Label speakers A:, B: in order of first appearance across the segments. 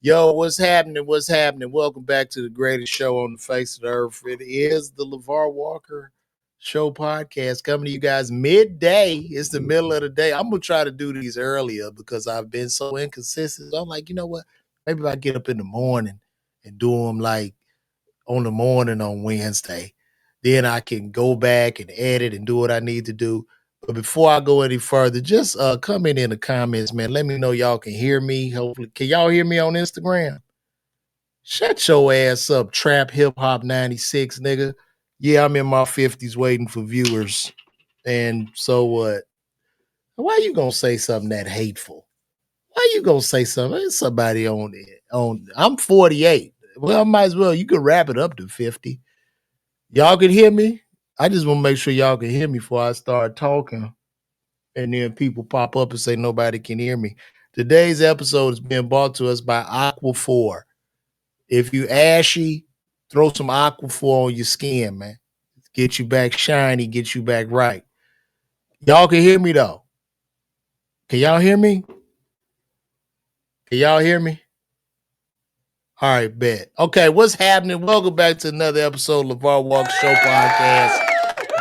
A: Yo, what's happening? What's happening? Welcome back to the greatest show on the face of the earth. It is the LaVar Walker Show Podcast coming to you guys midday. It's the middle of the day. I'm going to try to do these earlier because I've been so inconsistent. I'm like, you know what? Maybe if I get up in the morning and do them like on the morning on Wednesday, then I can go back and edit and do what I need to do. But before I go any further, just comment in the comments, man. Let me know y'all can hear me. Hopefully, can y'all hear me on Instagram? Shut your ass up, Trap Hip Hop 96, nigga. Yeah, I'm in my 50s waiting for viewers. And so what? Why you gonna say something that hateful? Why you gonna say something? There's somebody on it. I'm 48. Well, I might as well. You can wrap it up to 50. Y'all can hear me? I just want to make sure y'all can hear me before I start talking. And then people pop up and say nobody can hear me. Today's episode is being brought to us by Aqua 4. If you ashy, throw some Aqua 4 on your skin, man. Get you back shiny, get you back right. Y'all can hear me though. Can y'all hear me? Can y'all hear me? All right, bet. Okay, what's happening? Welcome back to another episode of LaVar Walker Show Podcast.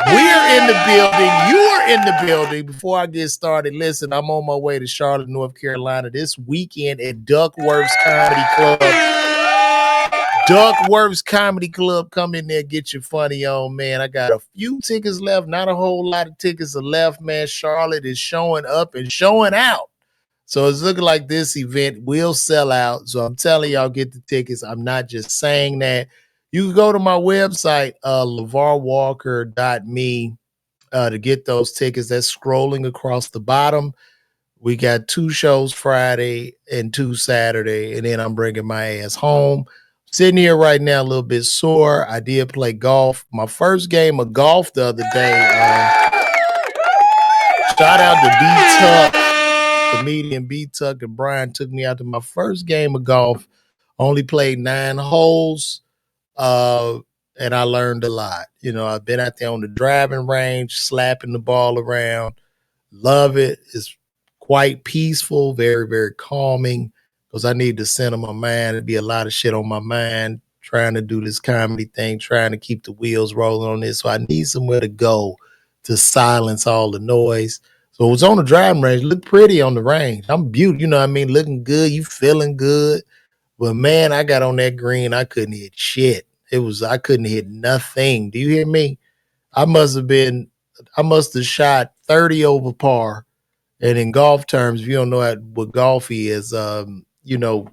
A: We're in the building. You are in the building. Before I get started, listen, I'm on my way to Charlotte, North Carolina this weekend at Duckworth's Comedy Club. Duckworth's Comedy Club. Come in there, get your funny on, man. I got a few tickets left. Not a whole lot of tickets are left, man. Charlotte is showing up and showing out. So it's looking like this event will sell out. So I'm telling y'all, get the tickets. I'm not just saying that. You can go to my website, lavarwalker.me, to get those tickets. That's scrolling across the bottom. We got 2 shows Friday and 2 Saturday, and then I'm bringing my ass home. Sitting here right now a little bit sore. I did play golf. My first game of golf the other day. Shout out to B-Tuck. Comedian B-Tuck and Brian took me out to my first game of golf. Only played 9 holes, and I learned a lot. You know, I've been out there on the driving range, slapping the ball around. Love it. It's quite peaceful, very, very calming, because I need to center my mind. It'd be a lot of shit on my mind, trying to do this comedy thing, trying to keep the wheels rolling on this. So I need somewhere to go to silence all the noise. So it was on the driving range. Looked pretty on the range. I'm beautiful, you know what I mean? Looking good. You feeling good. But man, I got on that green. I couldn't hit shit. I couldn't hit nothing. Do you hear me? I must have shot 30 over par. And in golf terms, if you don't know what golf is, you know,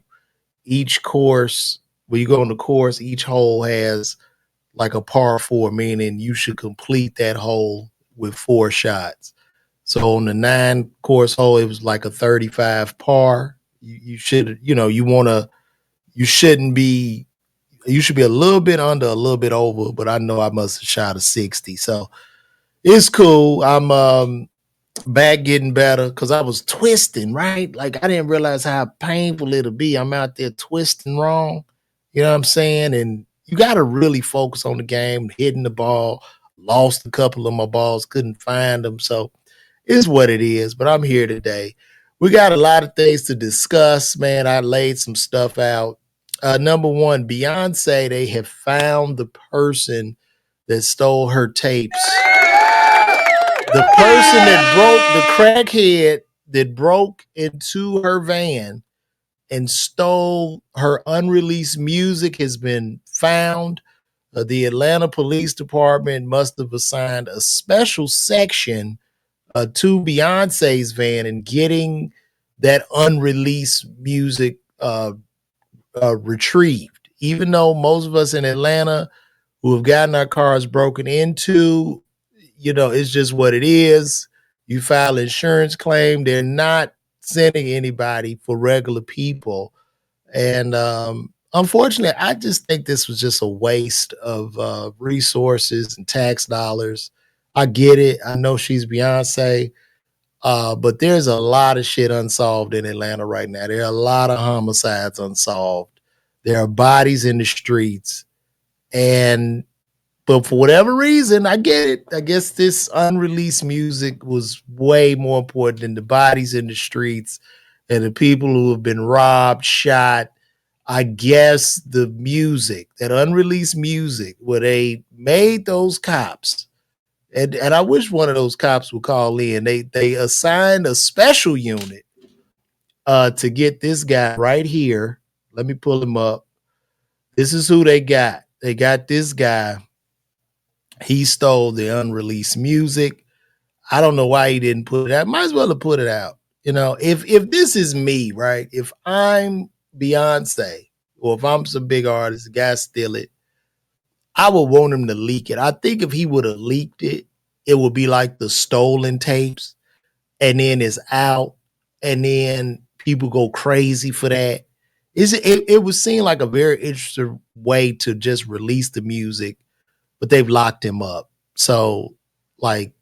A: each course, when you go on the course, each hole has like a par 4, meaning you should complete that hole with 4 shots. So on the 9 course hole, it was like a 35 par. You should, you should be a little bit under, a little bit over, but I know I must have shot a 60. So it's cool. I'm back getting better because I was twisting, right? Like I didn't realize how painful it'll be. I'm out there twisting wrong. You know what I'm saying? And you got to really focus on the game, hitting the ball. Lost a couple of my balls, couldn't find them. So it's what it is, but I'm here today. We got a lot of things to discuss, man. I laid some stuff out. Number one, Beyonce, they have found the person that stole her tapes. The person that broke, the crackhead that broke into her van and stole her unreleased music has been found. The Atlanta Police Department must have assigned a special section to Beyonce's van and getting that unreleased music retrieved. Even though most of us in Atlanta who have gotten our cars broken into, you know, it's just what it is. You file insurance claim. They're not sending anybody for regular people. And unfortunately, I just think this was just a waste of resources and tax dollars. I get it. I know she's Beyonce. But there's a lot of shit unsolved in Atlanta right now. There are a lot of homicides unsolved. There are bodies in the streets. But for whatever reason, I get it. I guess this unreleased music was way more important than the bodies in the streets and the people who have been robbed, shot, I guess the music, that unreleased music, where they made those cops, and I wish one of those cops would call in. They assigned a special unit to get this guy right here. Let me pull him up. This is who they got. They got this guy. He stole the unreleased music. I don't know why he didn't put it out. Might as well have put it out. You know, if this is me, right? If I'm Beyonce, or if I'm some big artist, the guy steal it, I would want him to leak it. I think if he would have leaked it, it would be like the stolen tapes, and then it's out, and then people go crazy for that. It would seem like a very interesting way to just release the music, but they've locked him up. So, like,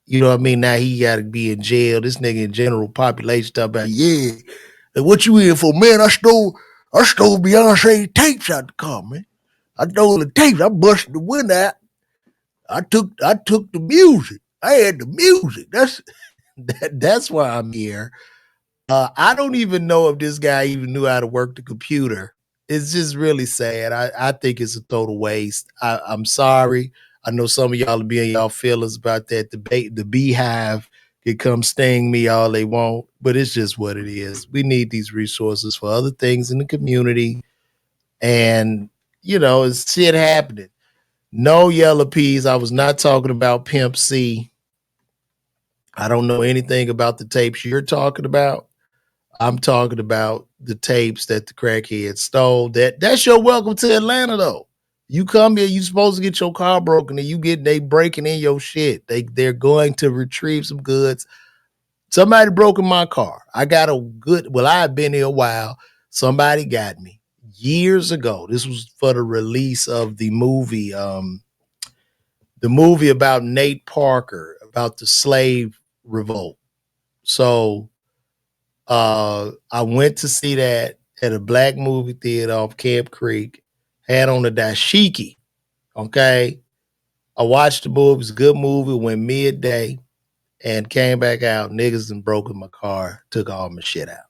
A: you know what I mean? Now he got to be in jail. This nigga in general population talking about, yeah, and what you in for, man? I stole Beyonce tapes out the car, man. I stole the tapes. I busted the window out. I took the music. I had the music. That's why I'm here. I don't even know if this guy even knew how to work the computer. It's just really sad. I think it's a total waste. I'm sorry. I know some of y'all will be in y'all feelings about that debate. The beehive can come sting me all they want, but it's just what it is. We need these resources for other things in the community. And, you know, it's shit happening. No, Yellow Peas. I was not talking about Pimp C. I don't know anything about the tapes you're talking about. I'm talking about the tapes that the crackhead stole. That's your welcome to Atlanta, though. You come here, you supposed to get your car broken, and they breaking in your shit. They're going to retrieve some goods. Somebody broke in my car. I got I've been here a while. Somebody got me years ago. This was for the release of the movie about Nate Parker, about the slave revolt. So I went to see that at a black movie theater off Camp Creek, had on a dashiki. Okay. I watched the movie. It was a good movie, went midday, and came back out. Niggas and broke in my car, took all my shit out.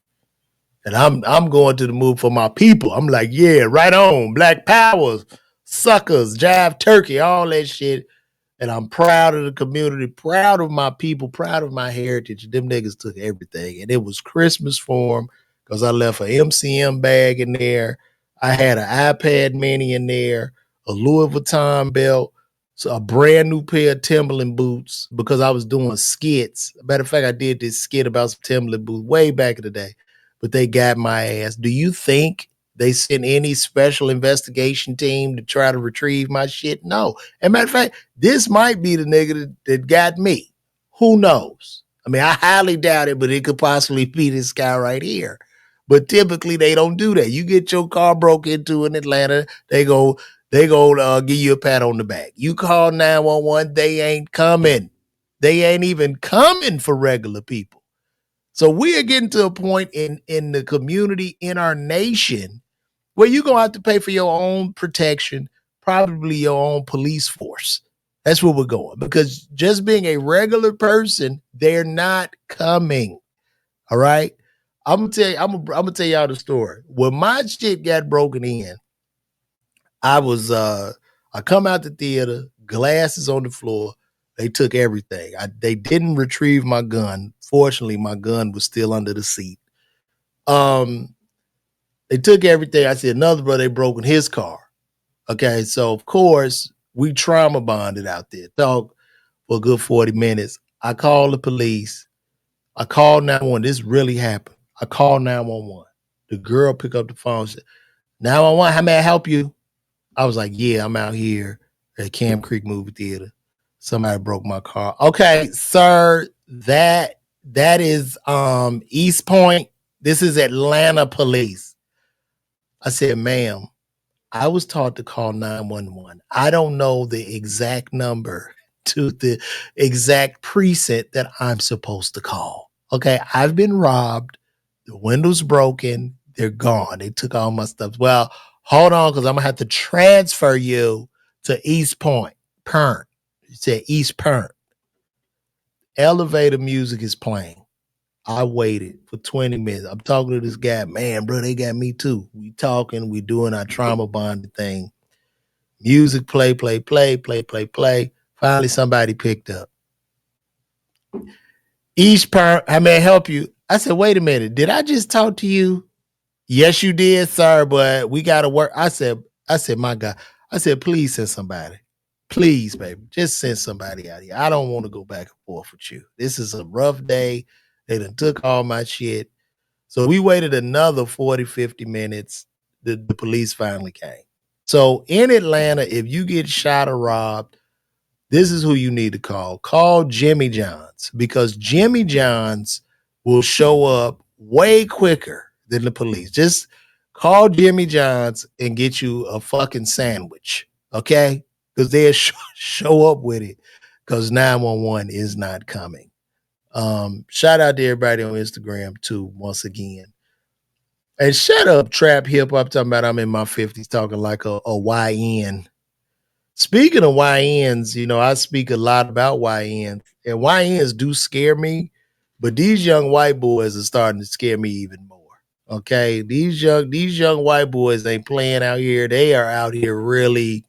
A: And I'm going to the movie for my people. I'm like, yeah, right on. Black powers, suckers, jive turkey, all that shit. And I'm proud of the community, proud of my people, proud of my heritage. Them niggas took everything. And it was Christmas for them because I left an MCM bag in there. I had an iPad mini in there, a Louis Vuitton belt, so a brand new pair of Timberland boots because I was doing skits. Matter of fact, I did this skit about some Timberland boots way back in the day, but they got my ass. Do you think they sent any special investigation team to try to retrieve my shit? No. As a matter of fact, this might be the nigga that got me. Who knows? I mean, I highly doubt it, but it could possibly be this guy right here. But typically, they don't do that. You get your car broke into in Atlanta, they go give you a pat on the back. You call 911, they ain't coming. They ain't even coming for regular people. So we are getting to a point in the community, in our nation, where you're going to have to pay for your own protection, probably your own police force. That's where we're going. Because just being a regular person, they're not coming. All right? I'm gonna tell y'all the story. When my shit got broken in, I come out the theater, glasses on the floor. They took everything. They didn't retrieve my gun. Fortunately, my gun was still under the seat. They took everything. I said, another brother, they broke in his car. Okay, so of course, we trauma bonded out there. Talk for a good 40 minutes. I called the police. I called 911. This really happened. I called 911. The girl picked up the phone and said, 911, how may I help you? I was like, yeah, I'm out here at Camp Creek movie theater. Somebody broke my car. Okay, sir, that is East Point. This is Atlanta police. I said, ma'am, I was taught to call 911. I don't know the exact number to the exact precinct that I'm supposed to call. Okay, I've been robbed. The window's broken. They're gone. They took all my stuff. Well, hold on, because I'm going to have to transfer you to East Point. It said East Point. Elevator music is playing. I waited for 20 minutes. I'm talking to this guy, man, bro, they got me too. We talking, we doing our trauma bonding thing. Music play, play, play, play, play, play. Finally, somebody picked up. Each parent, I may help you. I said, wait a minute, did I just talk to you? Yes, you did, sir, but we gotta work. I said, my God. I said, please send somebody. Please, baby. Just send somebody out here. I don't want to go back and forth with you. This is a rough day. They done took all my shit. So we waited another 40, 50 minutes. The police finally came. So in Atlanta, if you get shot or robbed, this is who you need to call. Call Jimmy John's, because Jimmy John's will show up way quicker than the police. Just call Jimmy John's and get you a fucking sandwich, okay? Because they'll show up with it, because 911 is not coming. Shout out to everybody on Instagram too, once again. And shut up, trap hip hop, talking about I'm in my 50s talking like a YN. Speaking of YNs, you know, I speak a lot about YNs, and YNs do scare me, but these young white boys are starting to scare me even more. Okay, these young white boys ain't playing out here. They are out here really,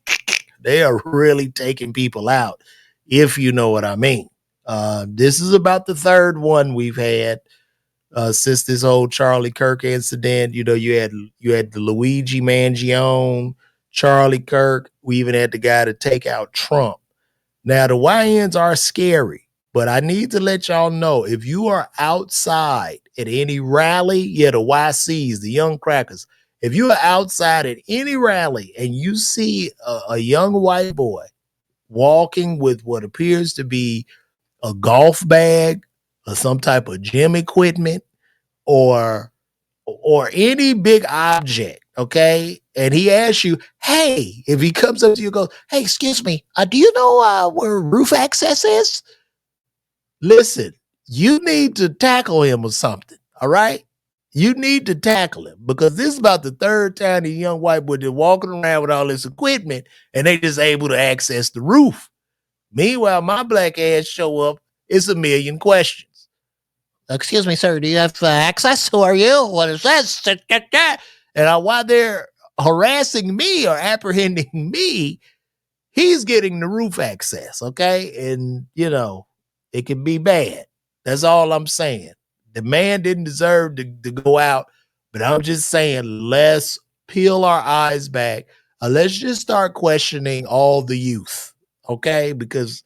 A: they are really taking people out, if you know what I mean. This is about the third one we've had since this whole Charlie Kirk incident. You know, you had the Luigi Mangione, Charlie Kirk. We even had the guy to take out Trump. Now the YNs are scary, but I need to let y'all know, if you are outside at any rally, yeah, the YCs, the young crackers, if you are outside at any rally and you see a young white boy walking with what appears to be a golf bag or some type of gym equipment or any big object, okay? And he asks you, hey, if he comes up to you and goes, hey, excuse me, do you know where roof access is? Listen, you need to tackle him or something, all right? You need to tackle him, because this is about the third time the young white boy is walking around with all this equipment and they just able to access the roof. Meanwhile, my black ass show up, it's a million questions. Excuse me, sir, do you have access? Who are you? What is this? And while they're harassing me or apprehending me, he's getting the roof access, okay? And, you know, it can be bad. That's all I'm saying. The man didn't deserve to go out, but I'm just saying, let's peel our eyes back. Let's just start questioning all the youth, okay? Because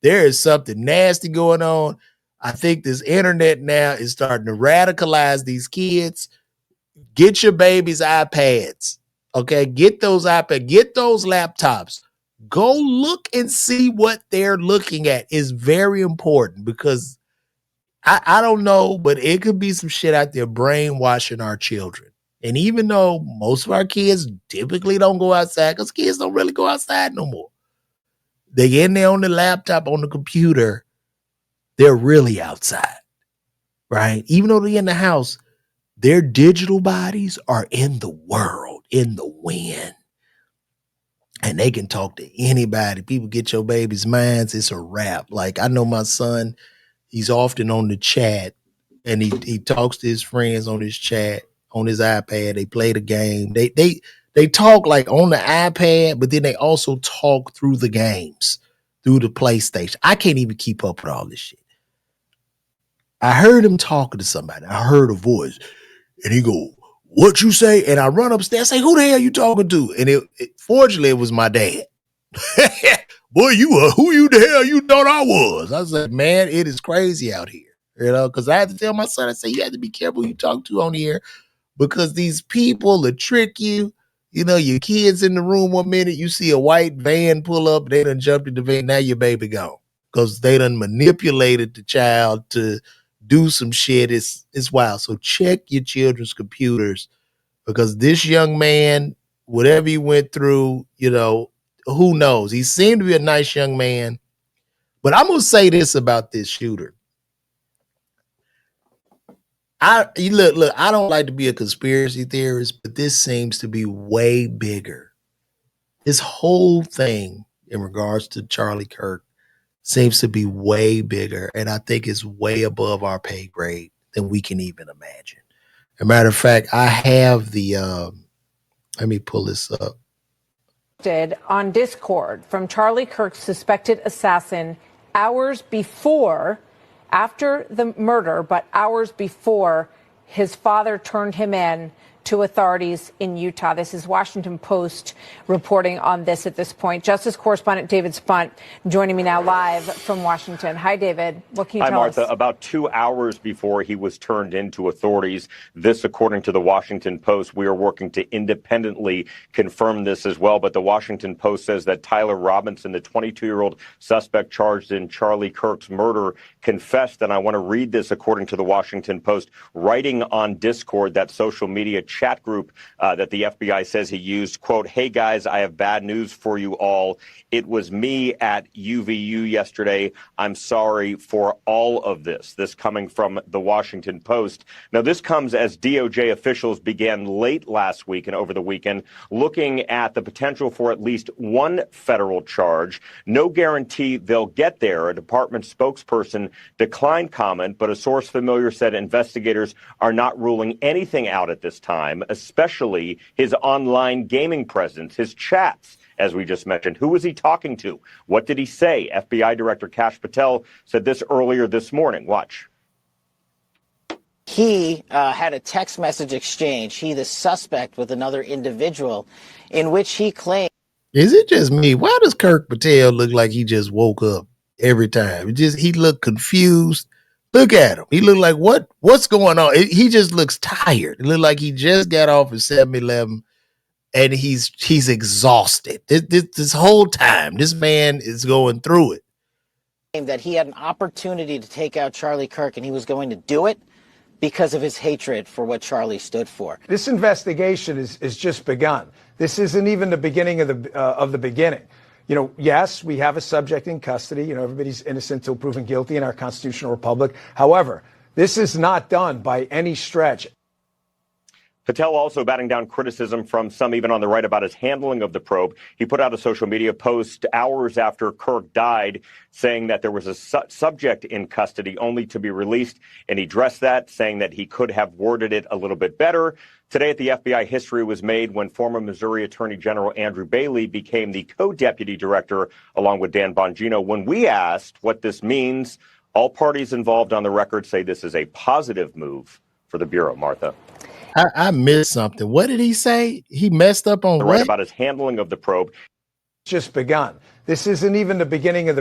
A: there is something nasty going on. I think this internet now is starting to radicalize these kids. Get your babies iPads, okay? Get those iPads, get those laptops. Go look and see what they're looking at. Is very important, because I don't know, but it could be some shit out there brainwashing our children. And even though most of our kids typically don't go outside, because kids don't really go outside no more, they get in there on the laptop, on the computer, they're really outside, right? Even though they're in the house, their digital bodies are in the world, in the wind. And they can talk to anybody. People get your baby's minds, it's a wrap. Like, I know my son, he's often on the chat, and he talks to his friends on his chat, on his iPad. They play the game. They talk like on the iPad, but then they also talk through the games, through the PlayStation. I can't even keep up with all this shit. I heard him talking to somebody. I heard a voice, and he go, "What you say?" And I run upstairs, say, "Who the hell you talking to?" And fortunately, it was my dad. Boy, who you the hell you thought I was? I said, man, it is crazy out here, you know, because I had to tell my son, I said, you have to be careful who you talk to on here, because these people will trick you. You know, your kids in the room one minute, you see a white van pull up, they done jumped in the van, now your baby gone, because they done manipulated the child to do some shit. It's wild. So check your children's computers, because this young man, whatever he went through, you know, who knows? He seemed to be a nice young man. But I'm going to say this about this shooter. Look, I don't like to be a conspiracy theorist, but this seems to be way bigger. This whole thing in regards to Charlie Kirk seems to be way bigger. And I think it's way above our pay grade than we can even imagine. As a matter of fact, I have the, let me pull this up.
B: On Discord from Charlie Kirk's suspected assassin hours before, after the murder, but hours before his father turned him in to authorities in Utah. This is Washington Post reporting on this at this point. Justice correspondent David Spunt joining me now live from Washington. Hi, David. What can you tell us?
C: Hi, Martha. About 2 hours before he was turned into authorities, this according to the Washington Post. We are working to independently confirm this as well. But the Washington Post says that Tyler Robinson, the 22-year-old suspect charged in Charlie Kirk's murder, confessed. And I want to read this according to the Washington Post, writing on Discord, that social media chat group that the FBI says he used, quote, "Hey guys, I have bad news for you all. It was me at UVU yesterday. I'm sorry for all of this." This coming from the Washington Post. Now, this comes as DOJ officials began late last week and over the weekend looking at the potential for at least one federal charge. No guarantee they'll get there. A department spokesperson declined comment, but a source familiar said investigators are not ruling anything out at this time, especially his online gaming presence, his chats, as we just mentioned. Who was he talking to? What did he say? FBI Director Kash Patel said this earlier this morning. Watch.
D: He had a text message exchange, he, the suspect, with another individual, in which he claimed.
A: Is it just me? Why does Kirk Patel look like he just woke up every time? He looked confused. Look at him. He looked like, what's going on? He just looks tired. It looked like he just got off at 7-Eleven and he's exhausted. This whole time, this man is going through it.
D: That he had an opportunity to take out Charlie Kirk and he was going to do it because of his hatred for what Charlie stood for.
E: This investigation is just begun. This isn't even the beginning of the beginning. You know, yes, we have a subject in custody. You know, everybody's innocent until proven guilty in our constitutional republic. However, this is not done by any stretch.
C: Patel also batting down criticism from some even on the right about his handling of the probe. He put out a social media post hours after Kirk died saying that there was a subject in custody only to be released, and he addressed that, saying that he could have worded it a little bit better. Today at the FBI, history was made when former Missouri Attorney General Andrew Bailey became the co-deputy director along with Dan Bongino. When we asked what this means, all parties involved on the record say this is a positive move for the Bureau, Martha.
A: I missed something. What did he say? He messed up on
C: right about his handling of the probe.
E: Just begun. This isn't even the beginning of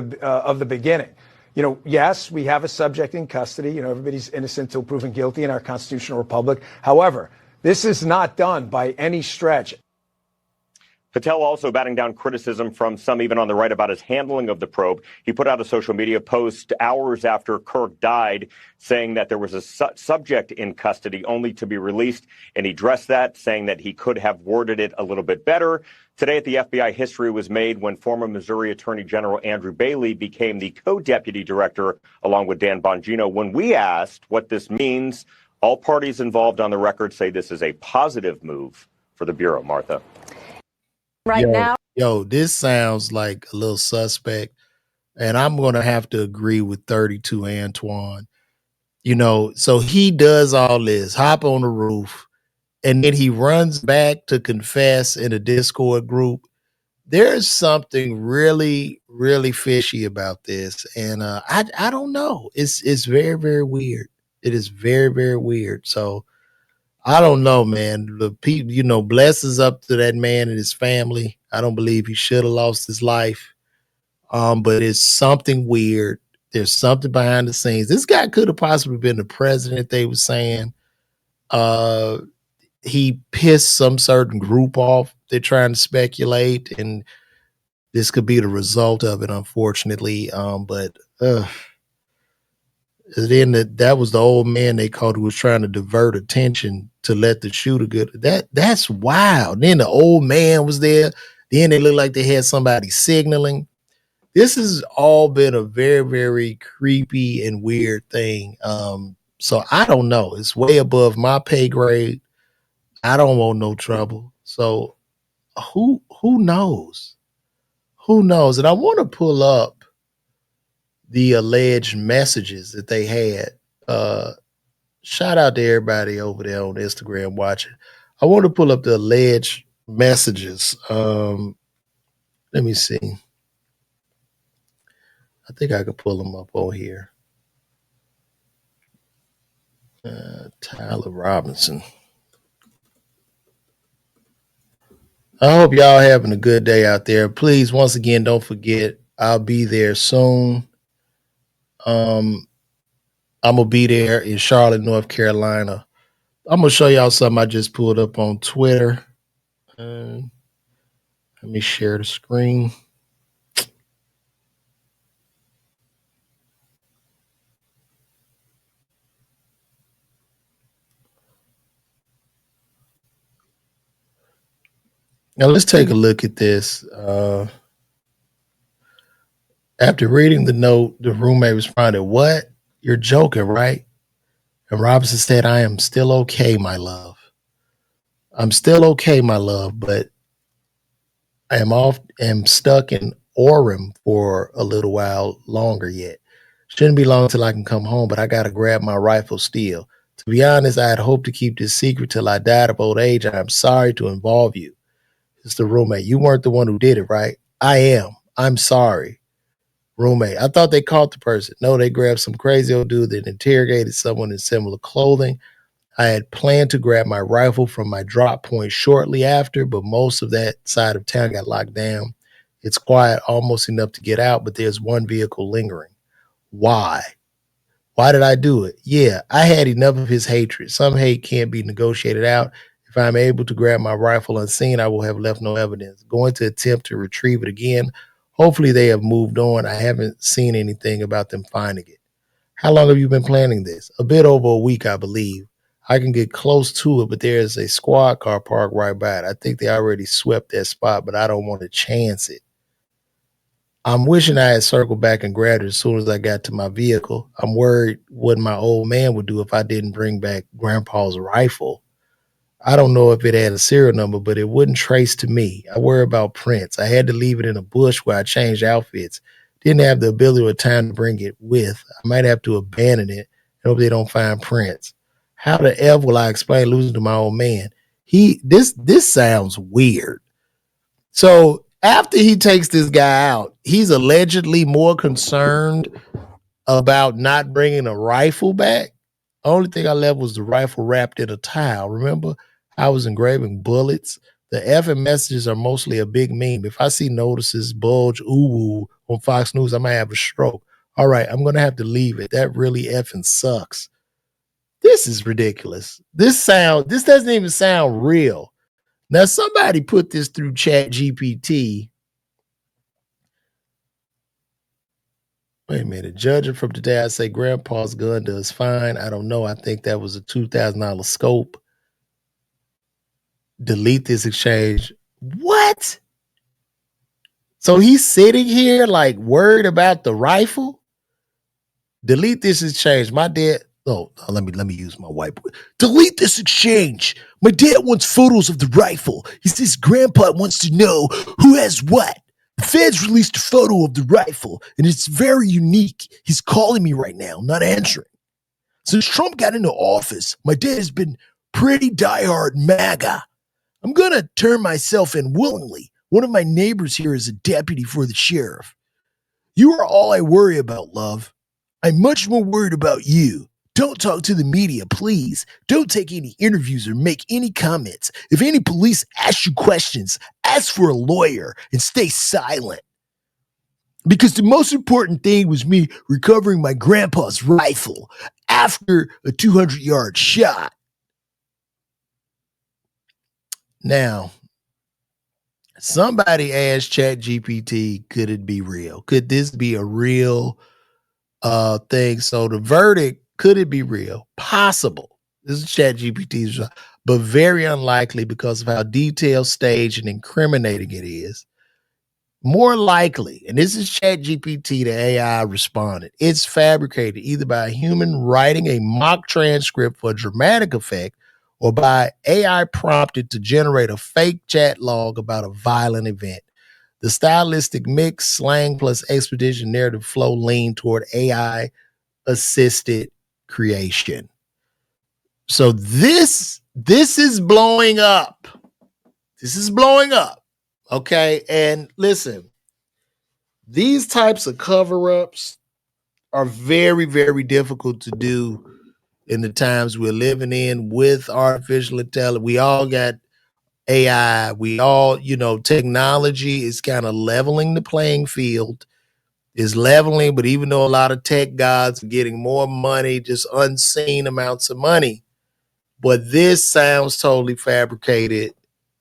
E: the beginning. You know, yes, we have a subject in custody. You know, everybody's innocent until proven guilty in our constitutional republic. However, this is not done by any stretch.
C: Patel also batting down criticism from some even on the right about his handling of the probe. He put out a social media post hours after Kirk died saying that there was a subject in custody only to be released, and he addressed that, saying that he could have worded it a little bit better. Today at the FBI, history was made when former Missouri Attorney General Andrew Bailey became the co-deputy director along with Dan Bongino. When we asked what this means, all parties involved on the record say this is a positive move for the Bureau, Martha.
A: Yo, this sounds like a little suspect, and I'm going to have to agree with 32 Antoine. You know, so he does all this, hop on the roof, and then he runs back to confess in a Discord group. There's something really, really fishy about this, and I don't know. It's very, very weird. It is very, very weird. So I don't know, man. The people, you know, blessings up to that man and his family. I don't believe he should have lost his life. But it's something weird. There's something behind the scenes. This guy could have possibly been the president, they were saying. He pissed some certain group off. They're trying to speculate, and this could be the result of it, unfortunately. But then that was the old man they called who was trying to divert attention to let the shooter get that's wild. Then the old man was there. Then it looked like they had somebody signaling. This has all been a very, very creepy and weird thing. So I don't know. It's way above my pay grade. I don't want no trouble. So who knows? Who knows? And I want to pull up the alleged messages that they had shout out to everybody over there on Instagram watching. I want to pull up the alleged messages. Let me see. I think I could pull them up on here. Tyler Robinson. I hope y'all having a good day out there. Please, once again, don't forget, I'll be there soon. I'm gonna be there in Charlotte, North Carolina. I'm gonna show y'all something I just pulled up on Twitter. Let me share the screen. Now let's take a look at this. After reading the note, the roommate responded, "What? You're joking, right?" And Robinson said, "I am still okay, my love. I'm still okay, my love, but I am stuck in Orem for a little while longer yet. Shouldn't be long till I can come home, but I gotta grab my rifle still. To be honest, I had hoped to keep this secret till I died of old age. I'm sorry to involve you." It's the roommate. "You weren't the one who did it, right?" "I am. I'm sorry." Roommate: "I thought they caught the person." "No, they grabbed some crazy old dude that interrogated someone in similar clothing. I had planned to grab my rifle from my drop point shortly after, but most of that side of town got locked down. It's quiet, almost enough to get out, but there's one vehicle lingering." Why? Why did I do it? Yeah, I had enough of his hatred. Some hate can't be negotiated out. If I'm able to grab my rifle unseen, I will have left no evidence. Going to attempt to retrieve it again. Hopefully they have moved on. I haven't seen anything about them finding it. How long have you been planning this? A bit over a week, I believe. I can get close to it, but there is a squad car parked right by it. I think they already swept that spot, but I don't want to chance it. I'm wishing I had circled back and grabbed it as soon as I got to my vehicle. I'm worried what my old man would do if I didn't bring back Grandpa's rifle. I don't know if it had a serial number, but it wouldn't trace to me. I worry about prints. I had to leave it in a bush where I changed outfits. Didn't have the ability or time to bring it with. I might have to abandon it and hope they don't find prints. How the F will I explain losing to my old man? This sounds weird. So after he takes this guy out, he's allegedly more concerned about not bringing a rifle back. Only thing I left was the rifle wrapped in a towel. Remember, I was engraving bullets. The effing messages are mostly a big meme. If I see notices bulge ooh on Fox News, I might have a stroke. All right, I'm gonna have to leave it. That really effing sucks. This is ridiculous. This doesn't even sound real. Now somebody put this through Chat GPT. Wait a minute. Judging from today, I say Grandpa's gun does fine. I don't know. I think that was a $2,000 scope. Delete this exchange. What? So he's sitting here like worried about the rifle? Delete this exchange. My dad. Oh, let me use my whiteboard. Delete this exchange. My dad wants photos of the rifle. He says Grandpa wants to know who has what. The feds released a photo of the rifle, and it's very unique. He's calling me right now, not answering. Since Trump got into office, my dad has been pretty diehard MAGA. I'm going to turn myself in willingly. One of my neighbors here is a deputy for the sheriff. You are all I worry about, love. I'm much more worried about you. Don't talk to the media, please. Don't take any interviews or make any comments. If any police ask you questions, ask for a lawyer and stay silent. Because the most important thing was me recovering my grandpa's rifle after a 200-yard shot. Now, somebody asked ChatGPT, could it be real? Could this be a real thing? So the verdict, could it be real? Possible. This is ChatGPT's, but very unlikely because of how detailed, staged, and incriminating it is. More likely, and this is ChatGPT, the AI responded, it's fabricated either by a human writing a mock transcript for dramatic effect or by AI prompted to generate a fake chat log about a violent event. The stylistic mix, slang plus expedition narrative flow lean toward AI assisted creation. So this is blowing up. This is blowing up. Okay. And listen, these types of cover-ups are very, very difficult to do in the times we're living in with artificial intelligence. We all got AI. We all, technology is kind of leveling the playing field, is leveling, but even though a lot of tech gods are getting more money, just unseen amounts of money, but this sounds totally fabricated.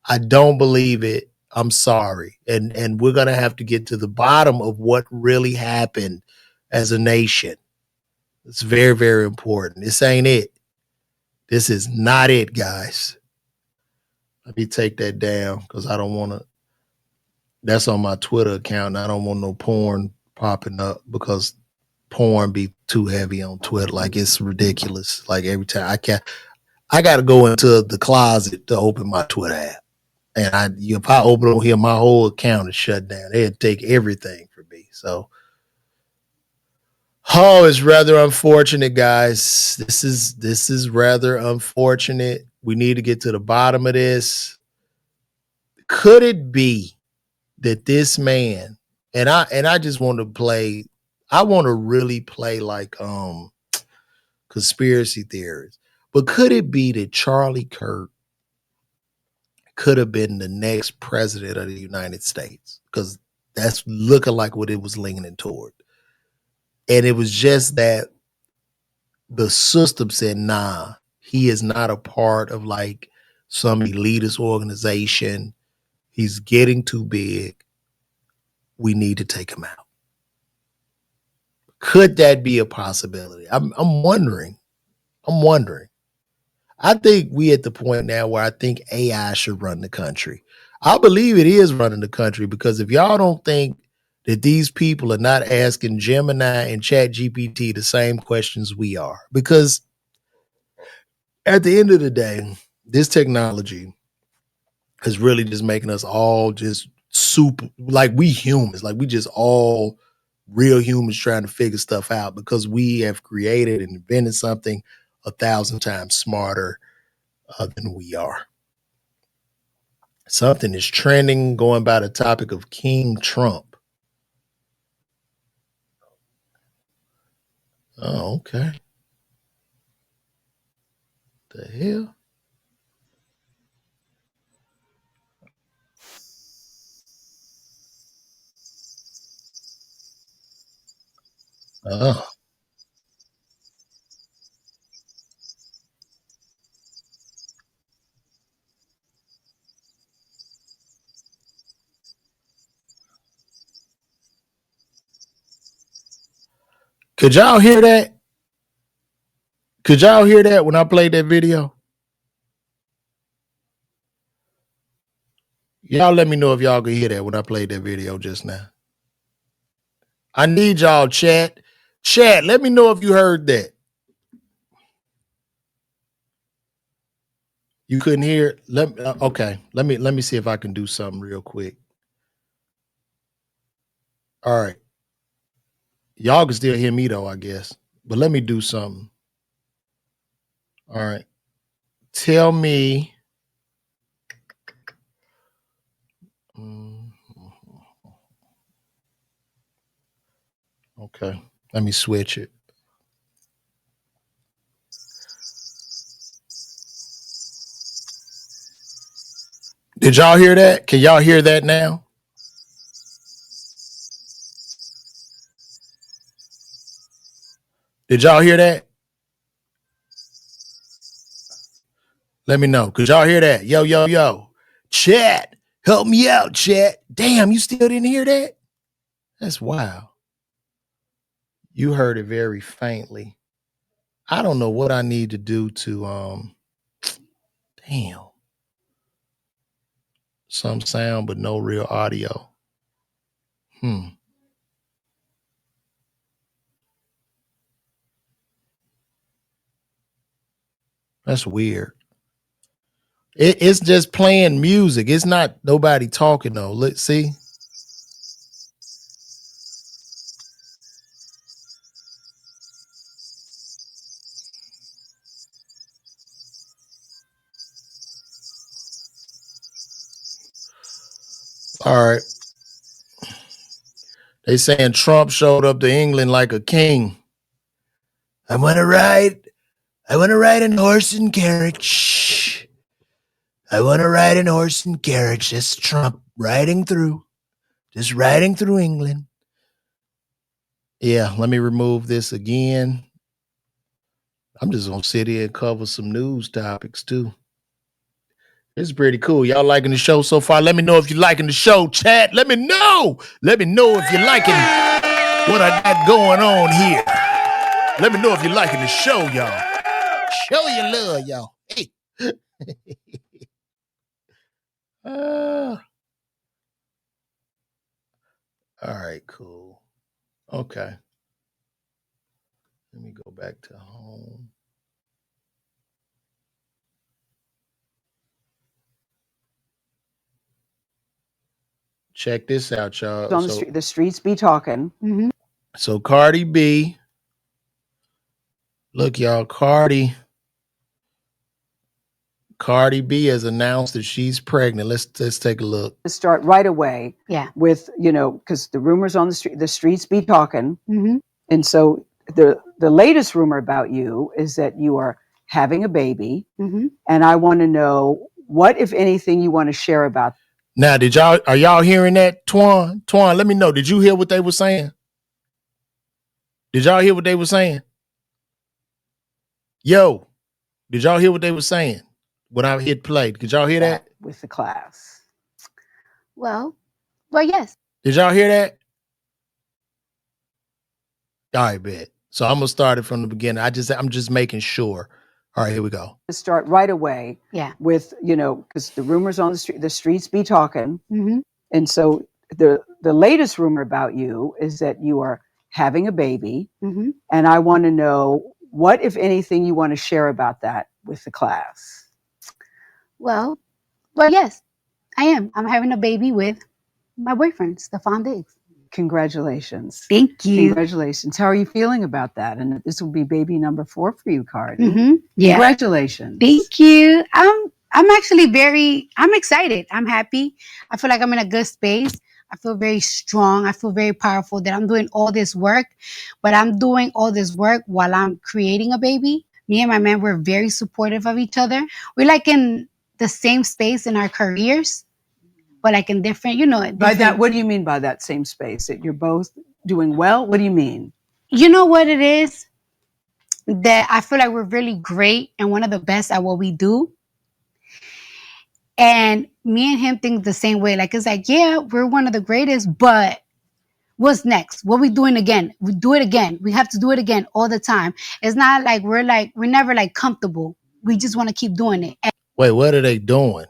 A: I don't believe it. I'm sorry. And we're going to have to get to the bottom of what really happened as a nation. It's very, very important. This ain't it. This is not it, guys. Let me take that down because I don't want to. That's on my Twitter account, and I don't want no porn popping up because porn be too heavy on Twitter. Like, it's ridiculous. Like, every time I got to go into the closet to open my Twitter app. And if I open on here, my whole account is shut down. They'd take everything from me. So, it's rather unfortunate, guys. This is rather unfortunate. We need to get to the bottom of this. Could it be that this man, and I just want to play, I want to really play like conspiracy theories, but could it be that Charlie Kirk could have been the next president of the United States? Because that's looking like what it was leaning toward. And it was just that the system said, nah, he is not a part of like some elitist organization. He's getting too big. We need to take him out. Could that be a possibility? I'm wondering. I think we at the point now where I think AI should run the country. I believe it is running the country because if y'all don't think that these people are not asking Gemini and ChatGPT the same questions we are, because at the end of the day, this technology is really just making us all just super, like we humans, like we just all real humans trying to figure stuff out because we have created and invented something 1,000 times smarter than we are. Something is trending going by the topic of King Trump. Oh, okay. The hell? Oh. Could y'all hear that? Could y'all hear that when I played that video? Y'all let me know if y'all could hear that when I played that video just now. I need y'all, chat. Chat, let me know if you heard that. You couldn't hear it? Okay. Let me see if I can do something real quick. All right. Y'all can still hear me though, I guess. But let me do something. All right. Tell me. Okay. Let me switch it. Did y'all hear that? Can y'all hear that now? Did y'all hear that? Let me know. Could y'all hear that? Yo, yo, yo. Chat. Help me out, chat. Damn, you still didn't hear that? That's wild. You heard it very faintly. I don't know what I need to do to damn. Some sound but no real audio. That's weird. It's just playing music. It's not nobody talking though. Let's see. All right. They saying Trump showed up to England like a king. I want to ride in horse and carriage. I want to ride in horse and carriage. That's Trump just riding through England. Yeah, let me remove this again. I'm just going to sit here and cover some news topics too. It's pretty cool. Y'all liking the show so far? Let me know if you're liking the show, chat. Let me know. Let me know if you're liking what I got going on here. Let me know if you're liking the show, y'all. Show your love, y'all. Hey. All right, cool. Okay. Let me go back to home. Check this out, y'all.
F: On the streets be talking. Mm-hmm.
A: So Cardi B, look, y'all, Cardi B has announced that she's pregnant. Let's take a look.
F: To start right away.
G: Yeah.
F: With, because the rumors on the streets be talking.
G: Mm-hmm.
F: And so the latest rumor about you is that you are having a baby.
G: Mm-hmm.
F: And I want to know what, if anything, you want to share about.
A: Now, are y'all hearing that, Twan? Twan, let me know. Did you hear what they were saying? Did y'all hear what they were saying? Yo, did y'all hear what they were saying when I hit play? Did y'all hear that?
F: With the class.
G: Well, yes.
A: Did y'all hear that? All right, bet. So I'm gonna start it from the beginning. I'm just making sure. All right, here we go.
F: To start right away.
G: Yeah.
F: With, because the rumors on the streets be talking.
G: Mm-hmm.
F: And so the latest rumor about you is that you are having a baby.
G: Mm-hmm.
F: And I want to know what, if anything, you want to share about that with the class.
G: Well, yes, I am. I'm having a baby with my boyfriend, Stefan Diggs.
F: Congratulations.
G: Thank you.
F: Congratulations. How are you feeling about that? And this will be baby number 4 for you, Cardi.
G: Mm-hmm. Yeah.
F: Congratulations.
G: Thank you. I'm actually I'm excited. I'm happy. I feel like I'm in a good space. I feel very strong. I feel very powerful that I'm doing all this work, but I'm doing all this work while I'm creating a baby. Me and my man, we're very supportive of each other. We're like in the same space in our careers, but like in different,
F: By that, what do you mean by that same space? That you're both doing well? What do you mean?
G: You know what it is? That I feel like we're really great and one of the best at what we do. And me and him think the same way. Like, it's like, yeah, we're one of the greatest, but what's next? What we doing again? We do it again. We have to do it again all the time. It's not like we're never like comfortable. We just want to keep doing it.
A: Wait, what are they doing?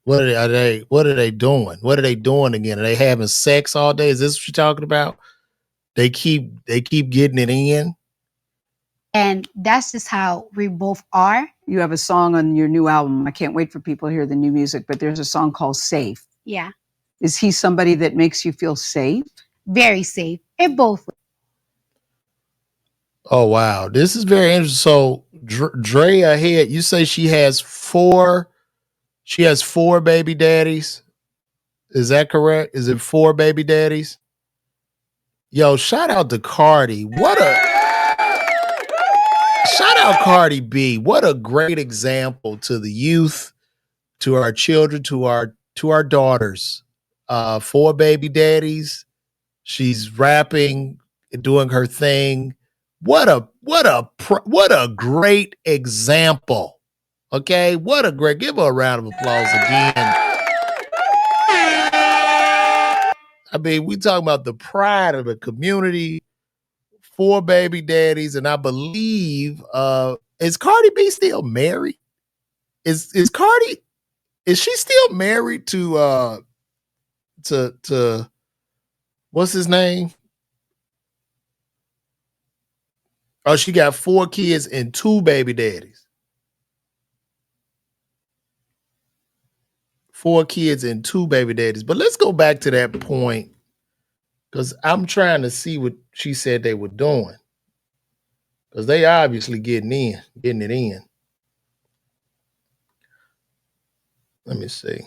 A: What are they doing? What are they doing again? Are they having sex all day? Is this what you're talking about? They keep getting it in.
G: And that's just how we both are.
F: You have a song on your new album. I can't wait for people to hear the new music, but there's a song called Safe.
G: Yeah.
F: Is he somebody that makes you feel safe?
G: Very safe. It both.
A: Oh, wow. This is very interesting. So Drea ahead, you say she has 4 baby daddies. Is that correct? Is it 4 baby daddies? Yo, shout out to Cardi. Shout out Cardi B. What a great example to the youth, to our children, to our daughters. 4 baby daddies. She's rapping, doing her thing. What a great example. Okay, give her a round of applause again. I mean, we talking about the pride of the community. 4 baby daddies, and I believe is Cardi B still married? Is she still married to what's his name? Oh, she got 4 kids and 2 baby daddies. 4 kids and 2 baby daddies. But let's go back to that point, because I'm trying to see what she said they were doing. Because they obviously getting it in. Let me see.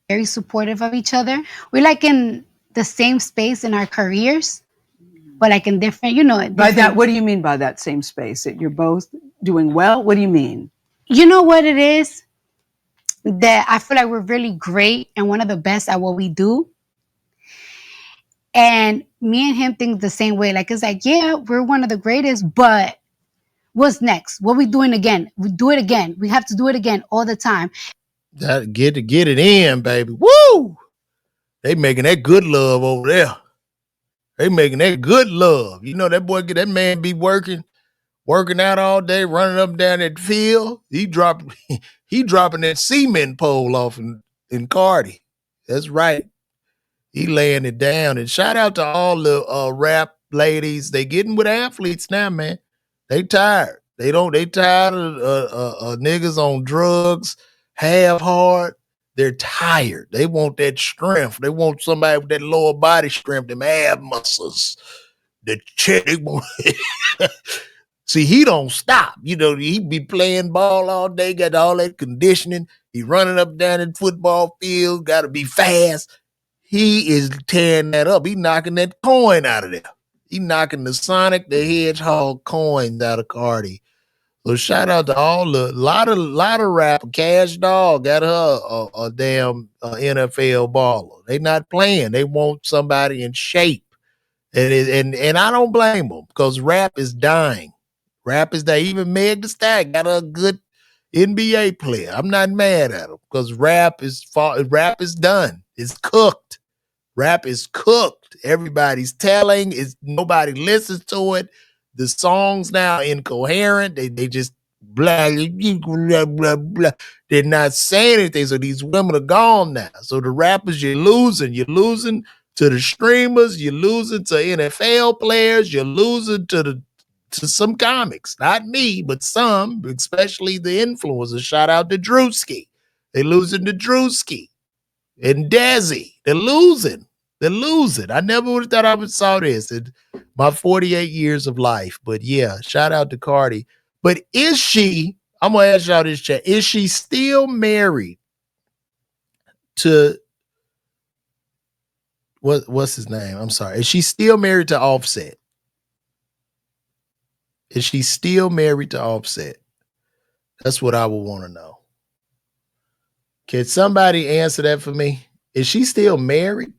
G: very supportive of each other. We're like in the same space in our careers, but like in different,
F: By that, what do you mean by that same space? That you're both doing well? What do you mean?
G: You know what it is? That I feel like we're really great and one of the best at what we do. And me and him think the same way. Like, it's like, yeah, we're one of the greatest, but what's next? What we doing again? We do it again. We have to do it again all the time.
A: That get it in, baby. Woo! They making that good love over there. They making that good love. You know, that man be working out all day, running up and down that field. He dropping that cement pole off in Cardi. That's right. He laying it down. And shout out to all the rap ladies. They getting with athletes now, man. They tired. They tired of niggas on drugs, half hard. They're tired. They want that strength. They want somebody with that lower body strength, them ab muscles. The check. See, he don't stop. You know, he be playing ball all day, got all that conditioning. He running up and down in football field, got to be fast. He is tearing that up. He knocking that coin out of there. He knocking the Sonic the Hedgehog coins out of Cardi. So shout out to all the lot of rapper. Cash Dog got her a damn NFL baller. They not playing. They want somebody in shape, and I don't blame them because rap is dying. Rap is dying. Even Meg Thee Stallion got a good NBA player. I'm not mad at him because rap is done. It's cooked. Rap is cooked. Everybody's telling. Nobody listens to it. The songs now incoherent. They just blah, blah, blah, blah. They're not saying anything. So these women are gone now. So the rappers, you're losing. You're losing to the streamers. You're losing to NFL players. You're losing to some comics. Not me, but some, especially the influencers. Shout out to Drewski. They're losing to Drewski and Desi. They're losing. I never would have thought I would saw this in my 48 years of life. But yeah, shout out to Cardi. But I'm going to ask y'all this, chat. Is she still married to, what's his name? I'm sorry. Is she still married to Offset? Is she still married to Offset? That's what I would want to know. Can somebody answer that for me? Is she still married?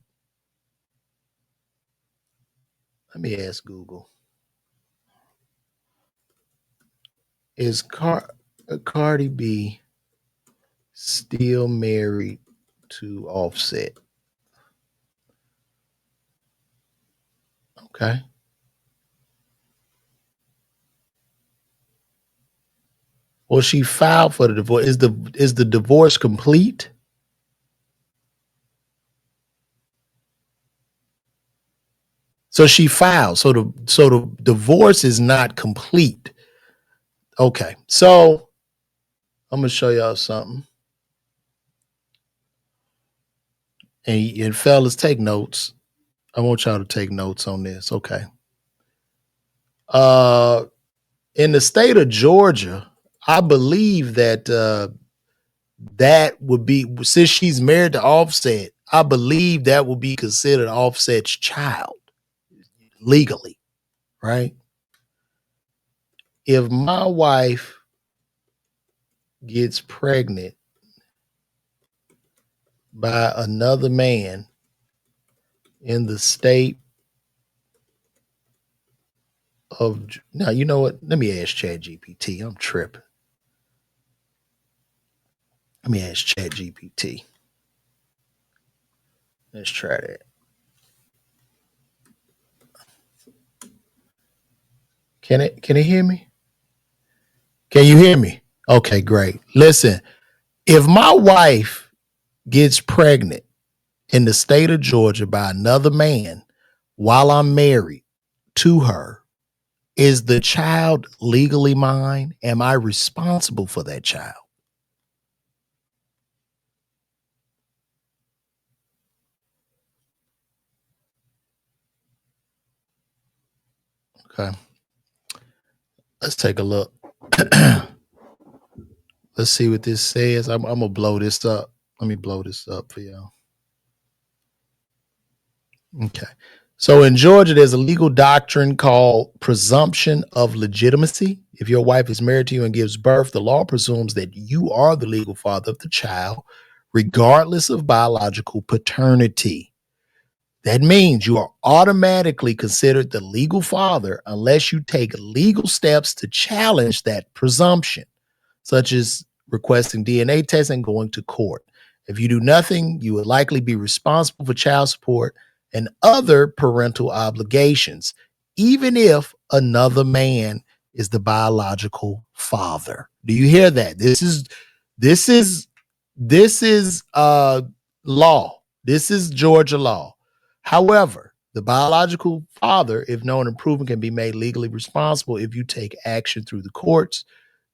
A: Let me ask Google. Is Cardi B still married to Offset? Okay. Well, she filed for the divorce. Is the divorce complete? So she filed. So the divorce is not complete. Okay. So I'm gonna show y'all something. And fellas, take notes. I want y'all to take notes on this. Okay. In the state of Georgia, I believe that that would be, since she's married to Offset, I believe that would be considered Offset's child legally, right? If my wife gets pregnant by another man in the state of, now, you know what? Let me ask ChatGPT. I'm tripping. Let me ask ChatGPT. Let's try that. Can it hear me? Can you hear me? Okay, great. Listen, if my wife gets pregnant in the state of Georgia by another man while I'm married to her, is the child legally mine? Am I responsible for that child? Okay. Let's take a look. Let's see what this says. I'm going to blow this up. Let me blow this up for y'all. Okay. So in Georgia, there's a legal doctrine called presumption of legitimacy. If your wife is married to you and gives birth, the law presumes that you are the legal father of the child, regardless of biological paternity. That means you are automatically considered the legal father unless you take legal steps to challenge that presumption, such as requesting DNA tests and going to court. If you do nothing, you would likely be responsible for child support and other parental obligations, even if another man is the biological father. Do you hear that? This is law. This is Georgia law. However, the biological father, if known and proven, can be made legally responsible if you take action through the courts.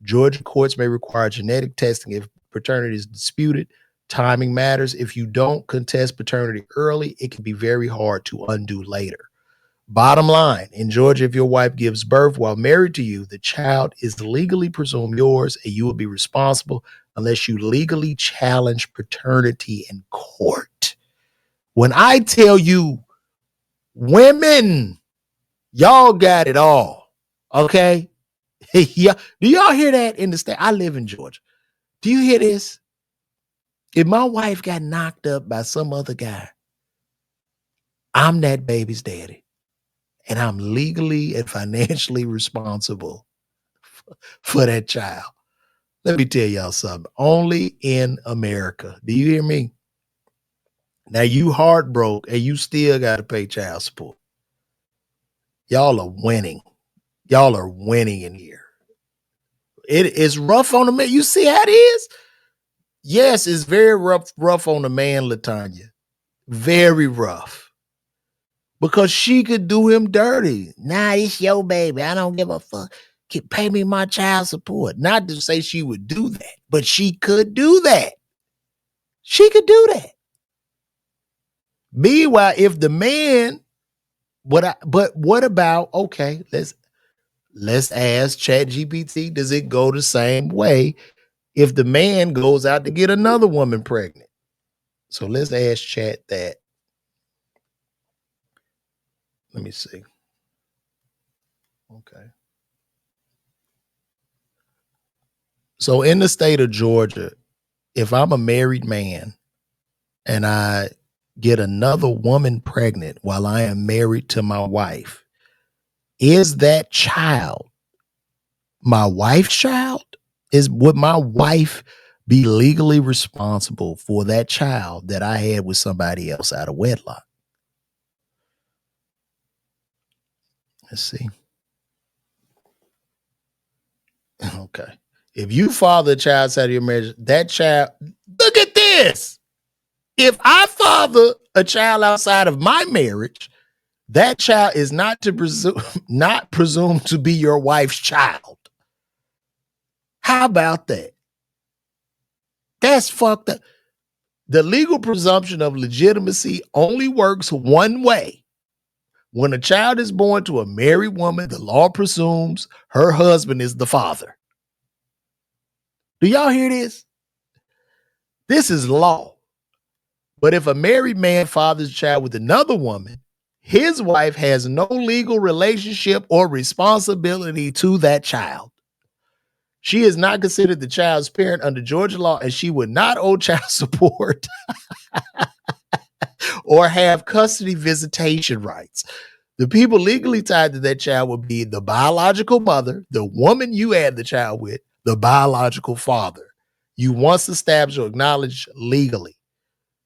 A: Georgia courts may require genetic testing if paternity is disputed. Timing matters. If you don't contest paternity early, it can be very hard to undo later. Bottom line, in Georgia, if your wife gives birth while married to you, the child is legally presumed yours and you will be responsible unless you legally challenge paternity in court. When I tell you, women, y'all got it all, okay? Yeah. Do y'all hear that in the state? I live in Georgia. Do you hear this? If my wife got knocked up by some other guy, I'm that baby's daddy. And I'm legally and financially responsible for that child. Let me tell y'all something. Only in America. Do you hear me? Now you heartbroken and you still got to pay child support. Y'all are winning. Y'all are winning in here. It is rough on the man. You see how it is? Yes, it's very rough on the man, LaTanya. Very rough. Because she could do him dirty. Nah, it's your baby. I don't give a fuck. Pay me my child support. Not to say she would do that, but she could do that. She could do that. Meanwhile, if the man, but what about, okay, let's ask ChatGPT, does it go the same way if the man goes out to get another woman pregnant? So let's ask Chat that. Let me see. Okay. So in the state of Georgia, if I'm a married man and I get another woman pregnant while I am married to my wife, is that child my wife's child? Would my wife be legally responsible for that child that I had with somebody else out of wedlock? Let's see. Okay. If you father a child outside of your marriage, that child, look at this. If I father a child outside of my marriage, that child is not presumed to be your wife's child. How about that? That's fucked up. The legal presumption of legitimacy only works one way. When a child is born to a married woman, the law presumes her husband is the father. Do y'all hear this? This is law. But if a married man fathers a child with another woman, his wife has no legal relationship or responsibility to that child. She is not considered the child's parent under Georgia law, and she would not owe child support or have custody visitation rights. The people legally tied to that child would be the biological mother, the woman you had the child with, the biological father. You once established or acknowledged legally.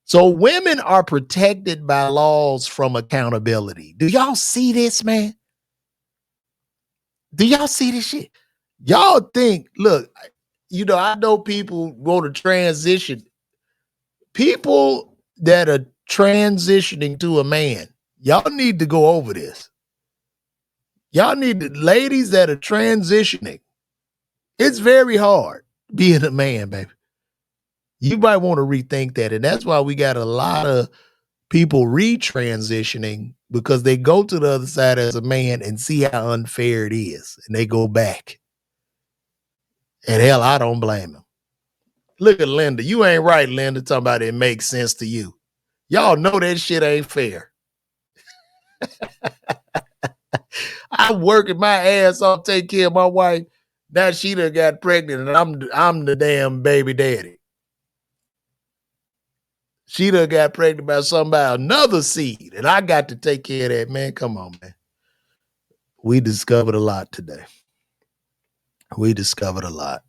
A: So women are protected by laws from accountability. Do y'all see this, man? Do y'all see this shit? Y'all think, look, I know people want to transition. People that are transitioning to a man, y'all need to go over this. Y'all need ladies that are transitioning. It's very hard being a man, baby. You might want to rethink that. And that's why we got a lot of people retransitioning, because they go to the other side as a man and see how unfair it is. And they go back. And hell, I don't blame them. Look at Linda. You ain't right, Linda, talking about it makes sense to you. Y'all know that shit ain't fair. I'm working my ass off, take care of my wife. Now she done got pregnant and I'm the damn baby daddy. She done got pregnant by somebody, another seed, and I got to take care of that, man. Come on, man. We discovered a lot today. We discovered a lot.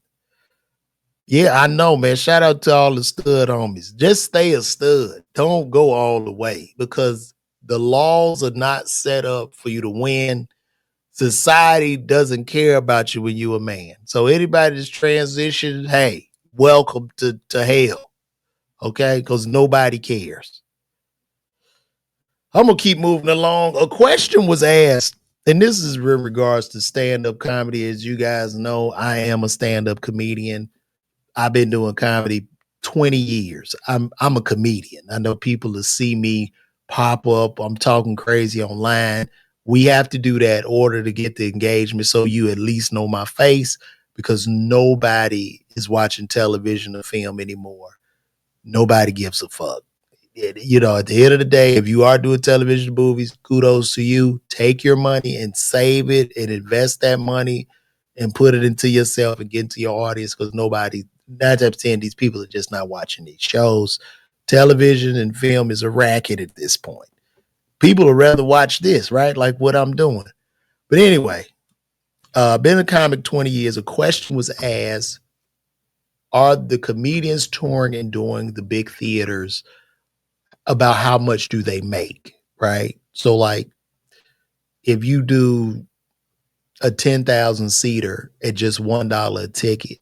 A: Yeah, I know, man. Shout out to all the stud homies. Just stay a stud. Don't go all the way because the laws are not set up for you to win. Society doesn't care about you when you're a man. So anybody that's transitioned, hey, welcome to hell. Okay? Because nobody cares. I'm going to keep moving along. A question was asked, and this is in regards to stand-up comedy. As you guys know, I am a stand-up comedian. I've been doing comedy 20 years. I'm a comedian. I know people will see me pop up. I'm talking crazy online. We have to do that in order to get the engagement so you at least know my face because nobody is watching television or film anymore. Nobody gives a fuck. You know, at the end of the day, if you are doing television movies, kudos to you. Take your money and save it and invest that money and put it into yourself and get into your audience because 9 times out of 10, these people are just not watching these shows. Television and film is a racket at this point. People would rather watch this, right? Like what I'm doing. But anyway, been a comic 20 years. A question was asked, are the comedians touring and doing the big theaters about how much do they make, right? So like if you do a 10,000 seater at just $1 a ticket,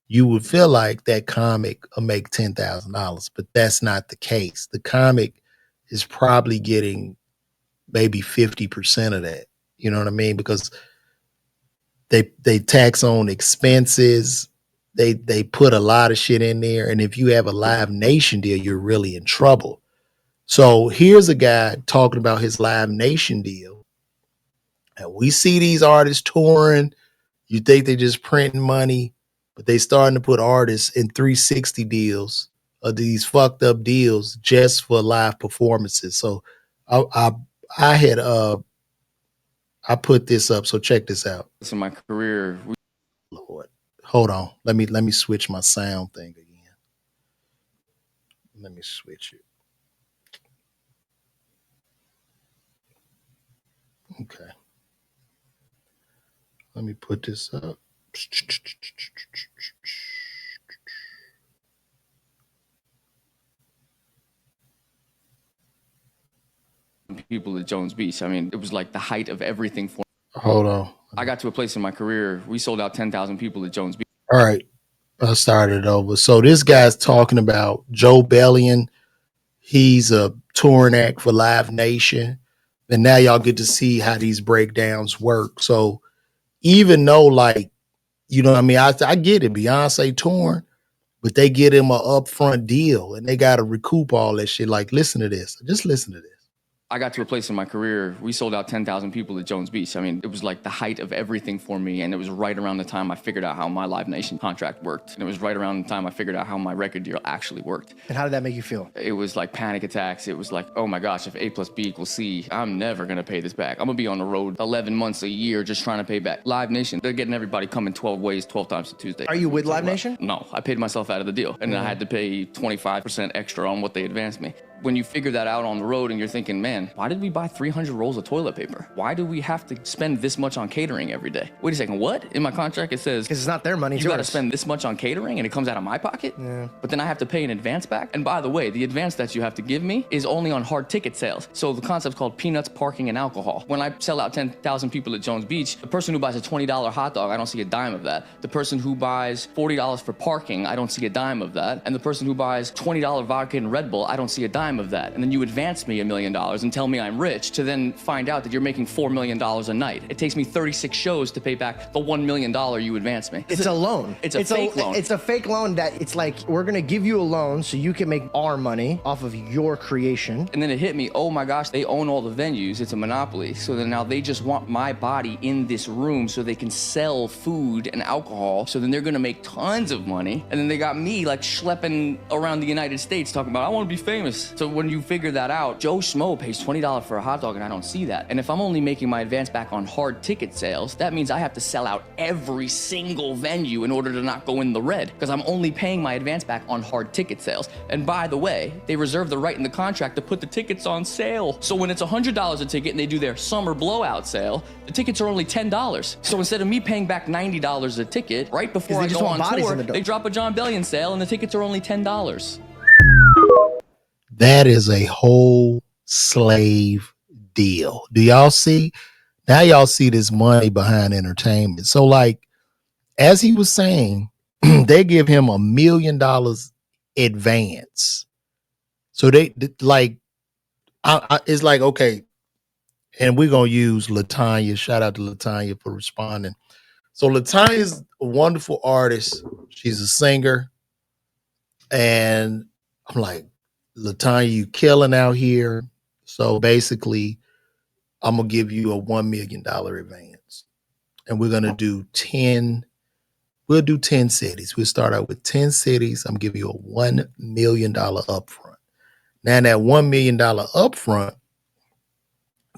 A: you would feel like that comic will make $10,000, but that's not the case. The comic is probably getting maybe 50% of that. You know what I mean? Because they tax on expenses. They put a lot of shit in there. And if you have a Live Nation deal, you're really in trouble. So here's a guy talking about his Live Nation deal. And we see these artists touring. You think they're just printing money, but they starting to put artists in 360 deals or these fucked up deals just for live performances. So I put this up. So check this out.
H: In my career,
A: Lord, hold on. Let me switch my sound thing again. Let me switch it. Okay. Let me put this up.
H: people at Jones Beach. I mean, it was like the height of everything for me.
A: Hold on.
H: I got to a place in my career, we sold out 10,000 people at Jones Beach.
A: All right. I started over. So this guy's talking about Joe Bellion. He's a touring act for Live Nation. And now y'all get to see how these breakdowns work. So even though, like, you know what I mean? I get it. Beyonce touring, but they get him an upfront deal and they got to recoup all that shit. Like, listen to this. Just listen to this.
H: I got to a place in my career, we sold out 10,000 people at Jones Beach. I mean, it was like the height of everything for me. And it was right around the time I figured out how my Live Nation contract worked. And it was right around the time I figured out how my record deal actually worked.
I: And how did that make you feel?
H: It was like panic attacks. It was like, oh my gosh, if A plus B equals C, I'm never going to pay this back. I'm going to be on the road 11 months a year just trying to pay back. Live Nation, they're getting everybody coming 12 ways, 12 times a Tuesday.
I: Are you with Live Nation?
H: No, I paid myself out of the deal. And then I had to pay 25% extra on what they advanced me. When you figure that out on the road and you're thinking, man, why did we buy 300 rolls of toilet paper? Why do we have to spend this much on catering every day? Wait a second, what? In my contract it says,
I: because it's not their money,
H: you got to spend this much on catering and it comes out of my pocket?
I: Yeah.
H: But then I have to pay an advance back? And by the way, the advance that you have to give me is only on hard ticket sales. So the concept's called peanuts, parking, and alcohol. When I sell out 10,000 people at Jones Beach, the person who buys a $20 hot dog, I don't see a dime of that. The person who buys $40 for parking, I don't see a dime of that. And the person who buys $20 vodka and Red Bull, I don't see a dime dime of that. And then you advance me $1 million and tell me I'm rich to then find out that you're making $4 million a night. It takes me 36 shows to pay back the $1 million you advance me.
I: It's a loan.
H: It's a fake loan.
I: It's a fake loan that it's like, we're going to give you a loan so you can make our money off of your creation.
H: And then it hit me, oh my gosh, they own all the venues. It's a monopoly. So then now they just want my body in this room so they can sell food and alcohol. So then they're going to make tons of money. And then they got me like schlepping around the United States talking about, I want to be famous. So when you figure that out, Joe Schmo pays $20 for a hot dog and I don't see that. And if I'm only making my advance back on hard ticket sales, that means I have to sell out every single venue in order to not go in the red, because I'm only paying my advance back on hard ticket sales. And by the way, they reserve the right in the contract to put the tickets on sale. So when it's $100 a ticket and they do their summer blowout sale, the tickets are only $10. So instead of me paying back $90 a ticket, right before I go on tour, they drop a John Bellion sale and the tickets are only $10.
A: That is a whole slave deal. Do y'all see? Now y'all see this money behind entertainment. So like, as he was saying, they give him $1 million advance. So they like, it's like, okay. And we're going to use LaTanya. Shout out to LaTanya for responding. So LaTanya is a wonderful artist. She's a singer. And I'm like, LaTanya, you killing out here. So basically, I'm going to give you a $1 million advance. And we're going to do 10. We'll do 10 cities. We'll start out with 10 cities. I'm giving you a $1 million upfront. Now that $1 million upfront,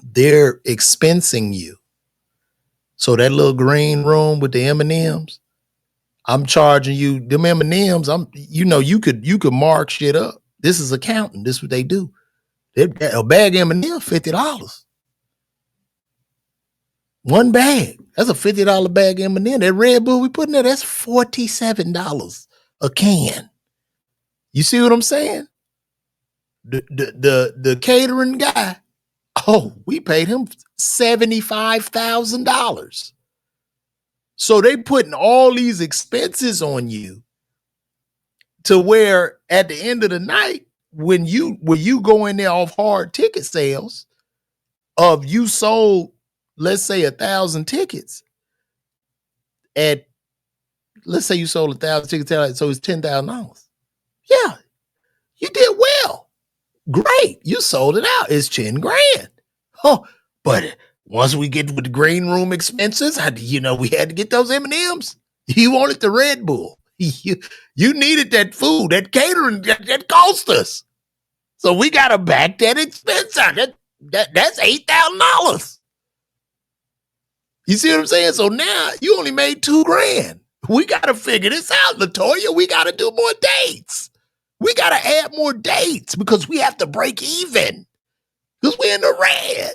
A: they're expensing you. So that little green room with the M&Ms, I'm charging you them M&Ms. You could mark shit up. This is accounting. This is what they do. A bag of M&Ms, $50. One bag. That's a $50 bag of M&Ms. That Red Bull we put in there, that's $47 a can. You see what I'm saying? The catering guy, we paid him $75,000. So they putting all these expenses on you to where at the end of the night, when you go in there off hard ticket sales of you sold, let's say 1,000 tickets at, let's say you sold 1,000 tickets, so it's $10,000. Yeah, you did well. Great. You sold it out. It's 10 grand. But once we get with the green room expenses, we had to get those M&Ms. You wanted the Red Bull. You needed that food, that catering, that cost us. So we got to back that expense out. That's $8,000. You see what I'm saying? So now you only made $2 grand. We got to figure this out, LaToya. We got to do more dates. We got to add more dates because we have to break even because we're in the red.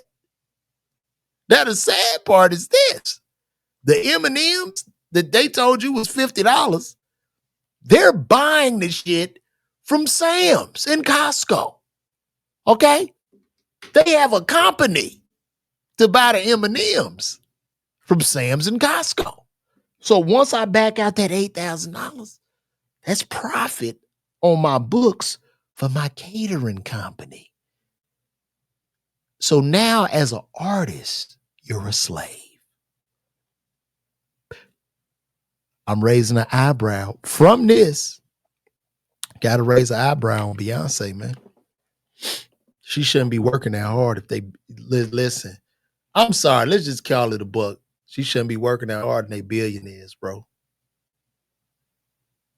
A: Now, the sad part is this. The M&Ms that they told you was $50, they're buying the shit from Sam's and Costco. Okay? They have a company to buy the M&Ms from Sam's and Costco. So once I back out that $8,000, that's profit on my books for my catering company. So now as an artist, you're a slave. I'm raising an eyebrow from this. Got to raise an eyebrow on Beyonce, man. She shouldn't be working that hard if they listen. I'm sorry. Let's just call it a buck. She shouldn't be working that hard and they billionaires, bro.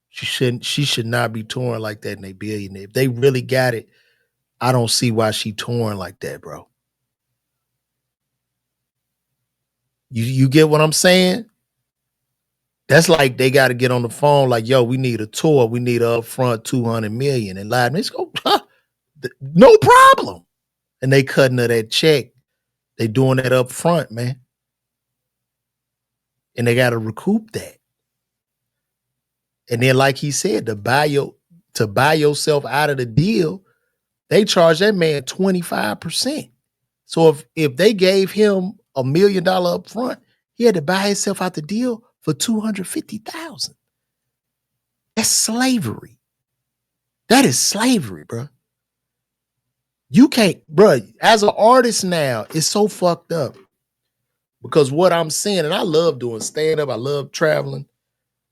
A: She should not be touring like that and they billionaires. If they really got it, I don't see why she touring like that, bro. You get what I'm saying? That's like they got to get on the phone like, yo, we need a tour. We need an upfront $200 million. And Live Nation go, no problem. And they cutting her that check. They doing that up front, man. And they got to recoup that. And then, like he said, to buy yourself out of the deal, they charge that man 25%. So if they gave him $1 million up front, he had to buy himself out the deal for $250,000. That's slavery. That is slavery, bro. You can't, bro. As an artist now, it's so fucked up because what I'm seeing, and I love doing stand up, I love traveling,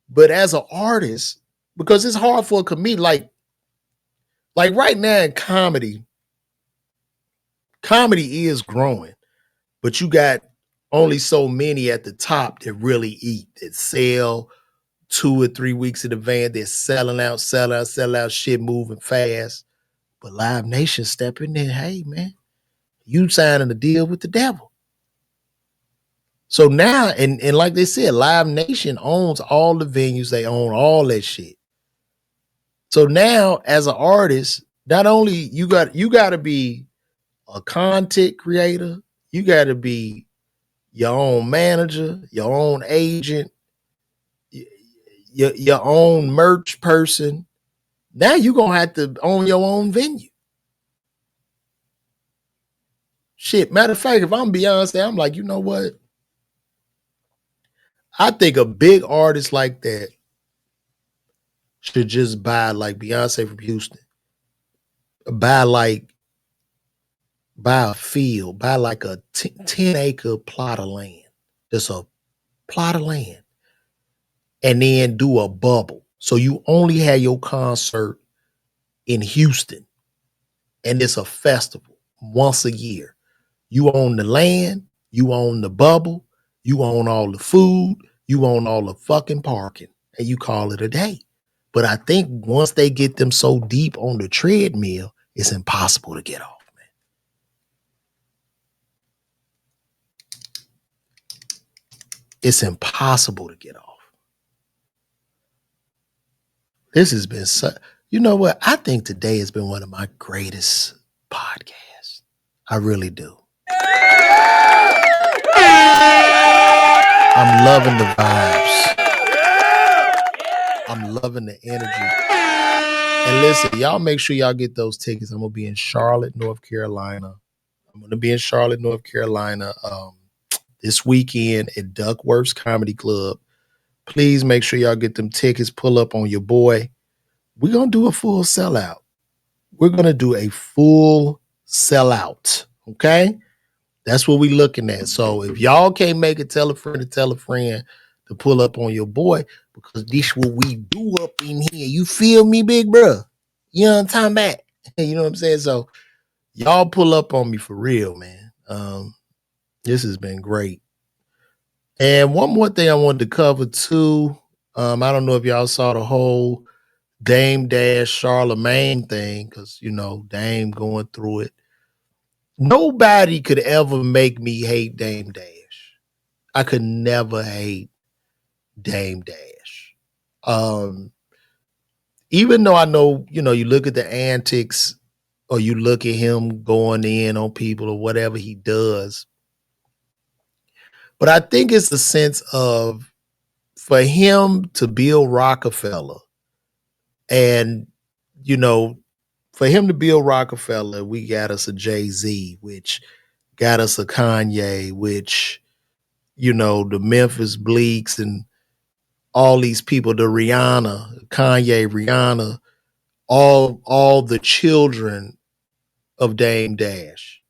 A: but as an artist, because it's hard for a comedian, like right now in comedy is growing, but you got only so many at the top that really eat, that sell 2 or 3 weeks in advance. They're sell out, shit moving fast. But Live Nation step in there, hey man, you signing a deal with the devil. So now, and like they said, Live Nation owns all the venues, they own all that shit. So now, as an artist, not only you got to be a content creator, you got to be your own manager, your own agent, your own merch person. Now you're going to have to own your own venue. Shit, matter of fact, if I'm Beyonce, I'm like, you know what? I think a big artist like that should just buy, like Beyonce from Houston, buy a field, buy like a 10-acre plot of land. Just a plot of land. And then do a bubble. So you only have your concert in Houston. And it's a festival once a year. You own the land, you own the bubble, you own all the food, you own all the fucking parking, and you call it a day. But I think once they get them so deep on the treadmill, it's impossible to get off, man. It's impossible to get off. This has been you know what? I think today has been one of my greatest podcasts. I really do. I'm loving the vibes. I'm loving the energy. And listen, y'all make sure y'all get those tickets. I'm going to be in Charlotte, North Carolina. This weekend at Duckworth's Comedy Club. Please make sure y'all get them tickets. Pull up on your boy. We're going to do a full sellout. We're going to do a full sellout. Okay? That's what we're looking at. So if y'all can't make it, tell a friend to pull up on your boy, because this what we do up in here. You feel me, big bro? You know what I'm talking about? You know what I'm saying? So y'all pull up on me for real, man. This has been great. And one more thing I wanted to cover too. I don't know if y'all saw the whole Dame Dash Charlamagne thing, because you know Dame going through it. Nobody could ever make me hate Dame Dash. I could never hate Dame Dash. Even though I know, you know, you look at the antics or you look at him going in on people or whatever he does. But I think it's the sense of, for him to build Rockefeller, and, you know, for him to build Rockefeller, we got us a Jay-Z, which got us a Kanye, which, you know, the Memphis Bleaks and all these people, the Rihanna, all the children of Dame Dash.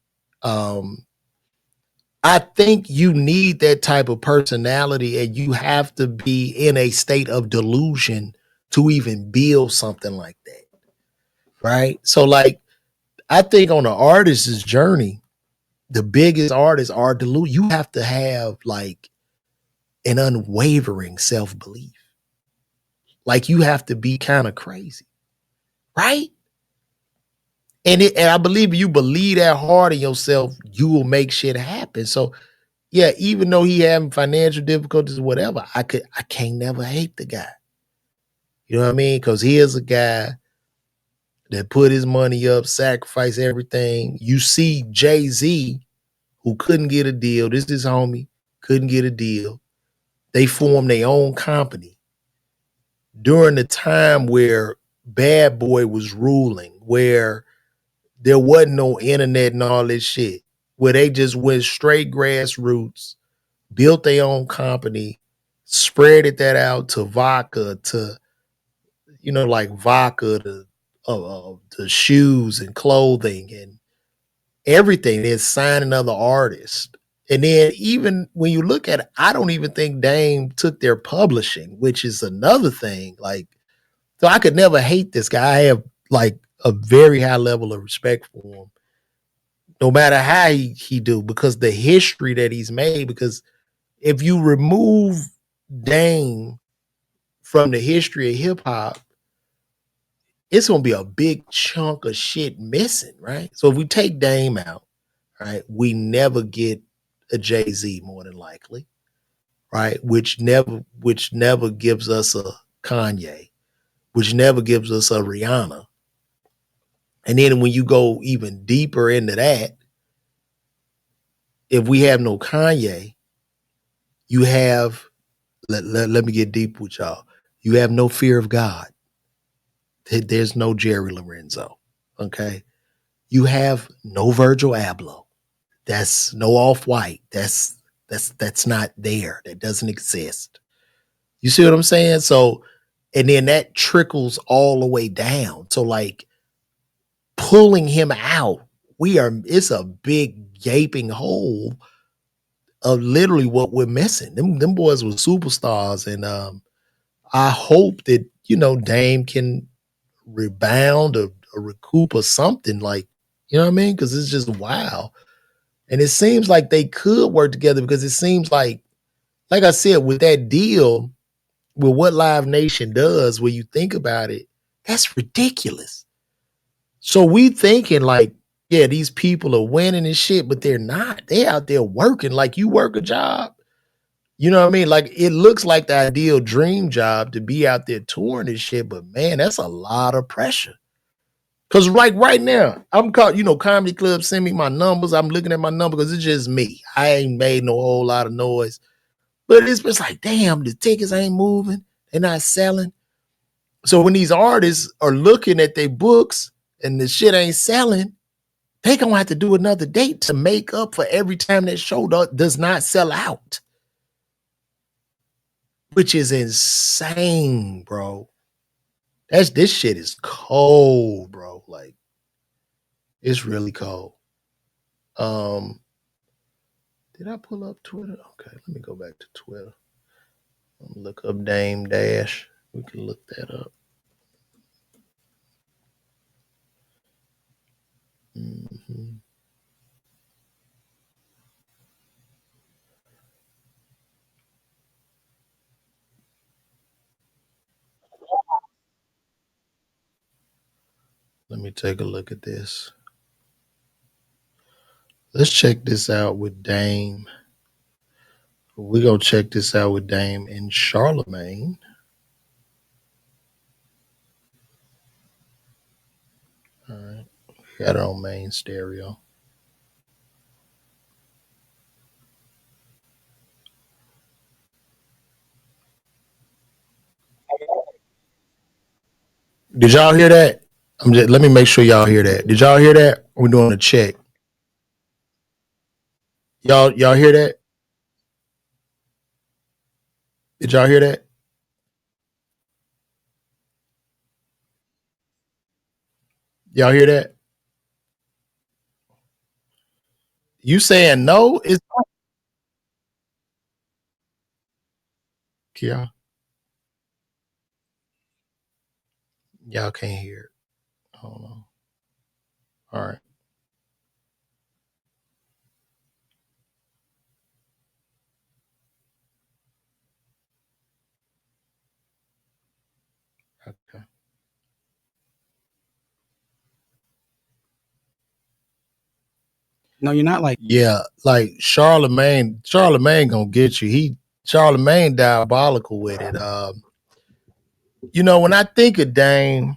A: I think you need that type of personality, and you have to be in a state of delusion to even build something like that. Right? So like, I think on the artist's journey, the biggest artists are delusional. You have to have like an unwavering self-belief. Like you have to be kind of crazy. Right? And I believe if you believe that hard in yourself, you will make shit happen. So yeah, even though he having financial difficulties or whatever, I can't never hate the guy. You know what I mean? Because he is a guy that put his money up, sacrificed everything. You see Jay-Z, who couldn't get a deal. This is homie, couldn't get a deal. They formed their own company during the time where Bad Boy was ruling, where there wasn't no internet and all this shit, where they just went straight grassroots, built their own company, spread that out to vodka, to, you know, like vodka, to shoes and clothing, and everything. They're signing other artists. And then even when you look at it, I don't even think Dame took their publishing, which is another thing. Like, so I could never hate this guy. I have like a very high level of respect for him, no matter how he do, because the history that he's made. Because if you remove Dame from the history of hip hop, it's gonna be a big chunk of shit missing, right? So if we take Dame out, right, we never get a Jay-Z more than likely, right? Which never gives us a Kanye, which never gives us a Rihanna. And then when you go even deeper into that, if we have no Kanye, you have, let me get deep with y'all. You have no fear of God. There's no Jerry Lorenzo. Okay. You have no Virgil Abloh. That's no Off-White. That's not there. That doesn't exist. You see what I'm saying? So, and then that trickles all the way down. So like pulling him out, it's a big gaping hole of literally what we're missing. Them boys were superstars. And I hope that, Dame can rebound or recoup or something, like, you know what I mean? Because it's just wow. And it seems like they could work together, because it seems like I said, with that deal, with what Live Nation does, when you think about it, that's ridiculous. So we thinking like, yeah, these people are winning and shit, but they're not. They out there working like you work a job. You know what I mean? Like, it looks like the ideal dream job to be out there touring and shit, but man, that's a lot of pressure. Cause like right now, I'm caught, comedy clubs send me my numbers. I'm looking at my number because it's just me. I ain't made no whole lot of noise. But it's just like, damn, the tickets ain't moving. They're not selling. So when these artists are looking at their books and the shit ain't selling, they gonna have to do another date to make up for every time that show does not sell out. Which is insane, bro. This shit is cold, bro. Like, it's really cold. Did I pull up Twitter? Okay, let me go back to Twitter. Look up Dame Dash. We can look that up. Mm-hmm. Let me take a look at this. Let's check this out with Dame. We're going to check this out with Dame and Charlamagne. All right. We got it on main stereo. Did y'all hear that? Let me make sure y'all hear that. Did y'all hear that? We're doing a check. Y'all hear that? Did y'all hear that? Y'all hear that? You saying no? It's yeah. Y'all can't hear it. Hold on. All right. Okay.
J: No, you're not like.
A: Yeah, like Charlamagne gonna get you. Charlamagne diabolical with it. When I think of Dame,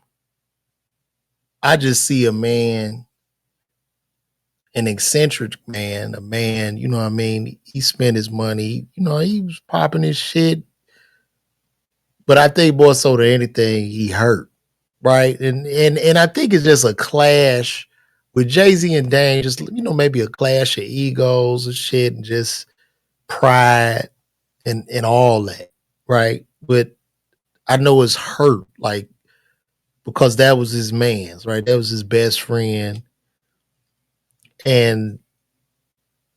A: I just see a man, an eccentric man, a man, you know what I mean? He spent his money, he was popping his shit. But I think more so than anything, he hurt. Right. And I think it's just a clash with Jay-Z and Dame, just maybe a clash of egos and shit, and just pride and all that. Right. But I know it's hurt, like, because that was his man's, right? That was his best friend. and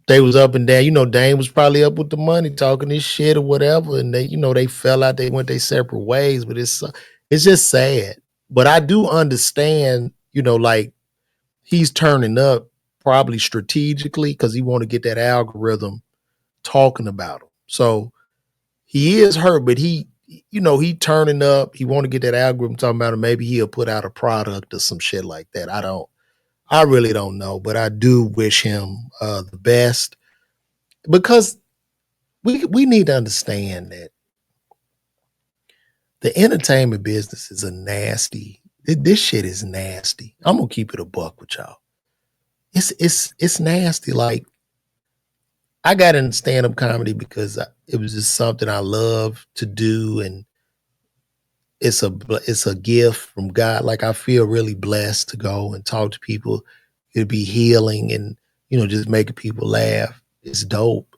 A: they was up and down. You know, Dame was probably up with the money, talking this shit or whatever, and they, you know, they fell out. They went their separate ways. But it's just sad. But I do understand, you know, like he's turning up probably strategically because he want to get that algorithm talking about him. So he is hurt, but he, you know, he turning up. He want to get that algorithm talking about him. Maybe he'll put out a product or some shit like that. I really don't know, but I do wish him the best because we need to understand that the entertainment business is a nasty. This shit is nasty. I'm gonna keep it a buck with y'all. It's nasty. Like I got into stand-up comedy because it was just something I love to do, and it's a gift from God. Like I feel really blessed to go and talk to people. It'd be healing and, you know, just making people laugh. It's dope.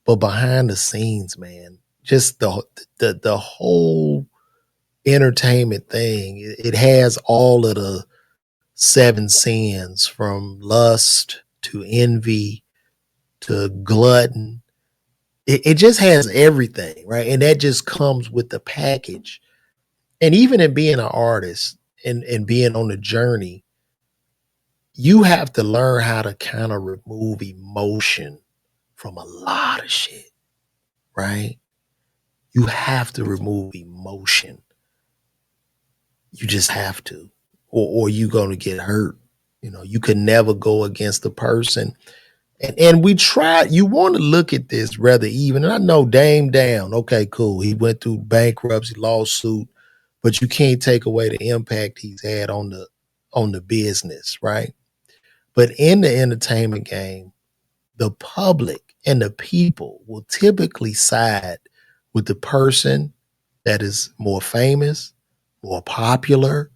A: But behind the scenes, man, just the whole entertainment thing, it has all of the 7 sins from lust to envy to glutton. It just has everything, right? And that just comes with the package. And even in being an artist and being on the journey, you have to learn how to kind of remove emotion from a lot of shit, right? You have to remove emotion. You just have to, or you're going to get hurt. You know, you can never go against the person. And we try, you want to look at this rather even. And I know Dame down. Okay, cool. He went through bankruptcy, lawsuit, but you can't take away the impact he's had on the business, right? But in the entertainment game, the public and the people will typically side with the person that is more famous, more popular,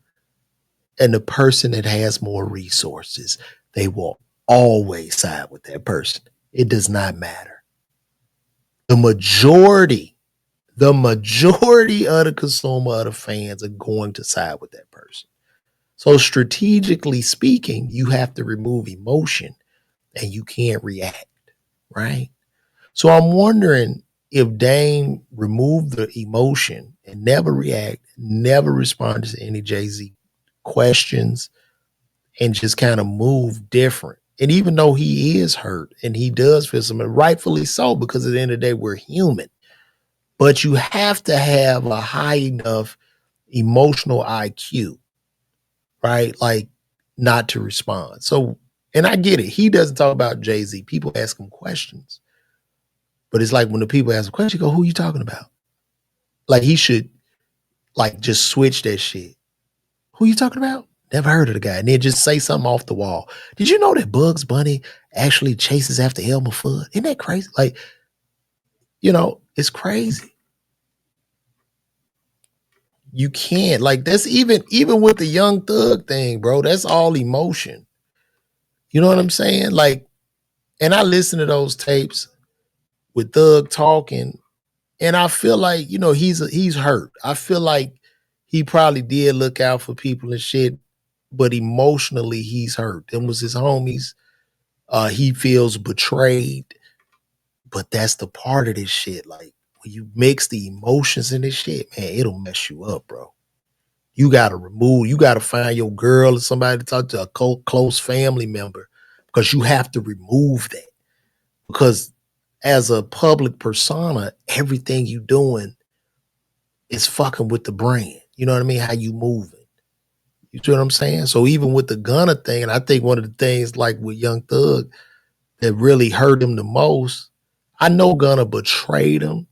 A: and the person that has more resources. They will always side with that person. It does not matter. The majority of the consumer, of the fans are going to side with that person. So strategically speaking, you have to remove emotion and you can't react, right? So I'm wondering if Dame removed the emotion and never react, never responded to any Jay-Z questions and just kind of move different. And even though he is hurt and he does feel something, rightfully so, because at the end of the day, we're human. But you have to have a high enough emotional IQ, right? Like not to respond. So, and I get it. He doesn't talk about Jay-Z. People ask him questions. But it's like when the people ask a question, you go, who are you talking about? Like he should like just switch that shit. Who are you talking about? Never heard of the guy. And then just say something off the wall. Did you know that Bugs Bunny actually chases after Elmer Fudd? Isn't that crazy? Like, you know, it's crazy. You can't. Like, that's even with the Young Thug thing, bro. That's all emotion. You know what I'm saying? Like, and I listen to those tapes with Thug talking, and I feel like, you know, he's hurt. I feel like he probably did look out for people and shit, but emotionally he's hurt. Them was his homies. He feels betrayed, but that's the part of this shit. Like when you mix the emotions in this shit, man, it'll mess you up, bro. You gotta find your girl or somebody to talk to, a close family member, because you have to remove that. Because as a public persona, everything you doing is fucking with the brand. You know what I mean? How you moving. You see what I'm saying? So even with the Gunna thing, and I think one of the things like with Young Thug that really hurt him the most, I know Gunna betrayed him,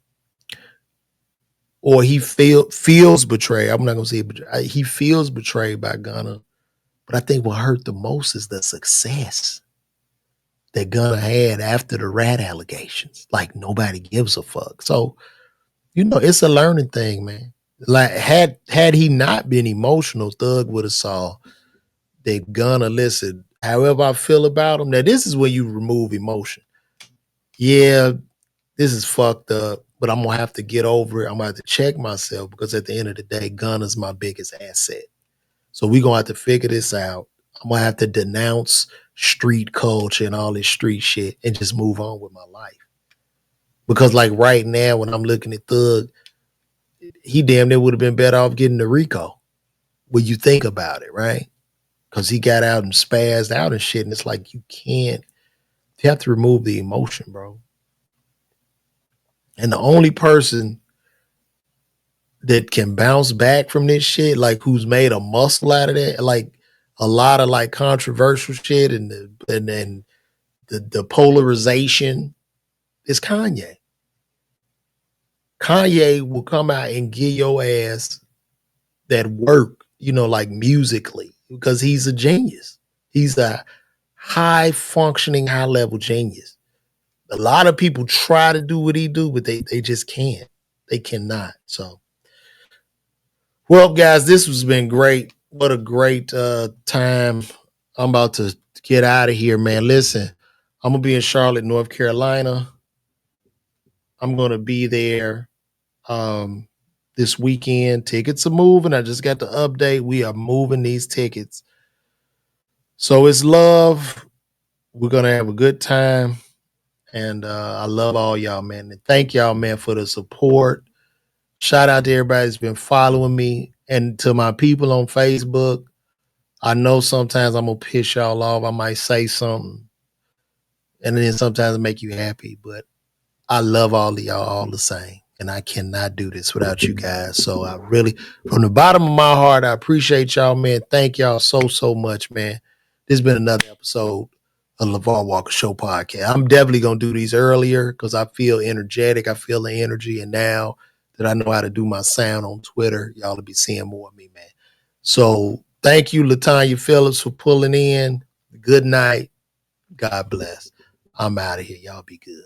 A: or he feels betrayed. I'm not gonna say betrayed. He feels betrayed by Gunna, but I think what hurt the most is the success that Gunna had after the rat allegations. Like nobody gives a fuck. So, you know, it's a learning thing, man. Like had he not been emotional, Thug would have saw that Gunna, listen, however I feel about him. Now this is where you remove emotion. Yeah, this is fucked up, but I'm gonna have to get over it. I'm gonna have to check myself, because at the end of the day, Gunna's my biggest asset. So we're gonna have to figure this out. I'm gonna have to denounce street culture and all this street shit and just move on with my life. Because like right now, when I'm looking at Thug, he damn near would have been better off getting the RICO. When you think about it, right? Because he got out and spazzed out and shit. And it's like, you have to remove the emotion, bro. And the only person that can bounce back from this shit, like who's made a muscle out of that, like a lot of like controversial shit and the polarization, is Kanye. Kanye will come out and give your ass that work, like musically, because he's a genius. He's a high functioning, high level genius. A lot of people try to do what he do, but they just can't. They cannot. So, well, guys, this has been great. What a great time. I'm about to get out of here, man. Listen, I'm going to be in Charlotte, North Carolina. I'm going to be there this weekend. Tickets are moving. I just got the update. We are moving these tickets. So it's love. We're going to have a good time. And I love all y'all, man. And thank y'all, man, for the support. Shout out to everybody that's been following me. And to my people on Facebook, I know sometimes I'm going to piss y'all off. I might say something. And then sometimes it make you happy. But I love all of y'all all the same. And I cannot do this without you guys. So I really, from the bottom of my heart, I appreciate y'all, man. Thank y'all so much, man. This has been another episode of LaVar Walker Show Podcast. I'm definitely going to do these earlier because I feel energetic. I feel the energy. And now that I know how to do my sound on Twitter, y'all will be seeing more of me, man. So thank you, LaTanya Phillips, for pulling in. Good night. God bless. I'm out of here. Y'all be good.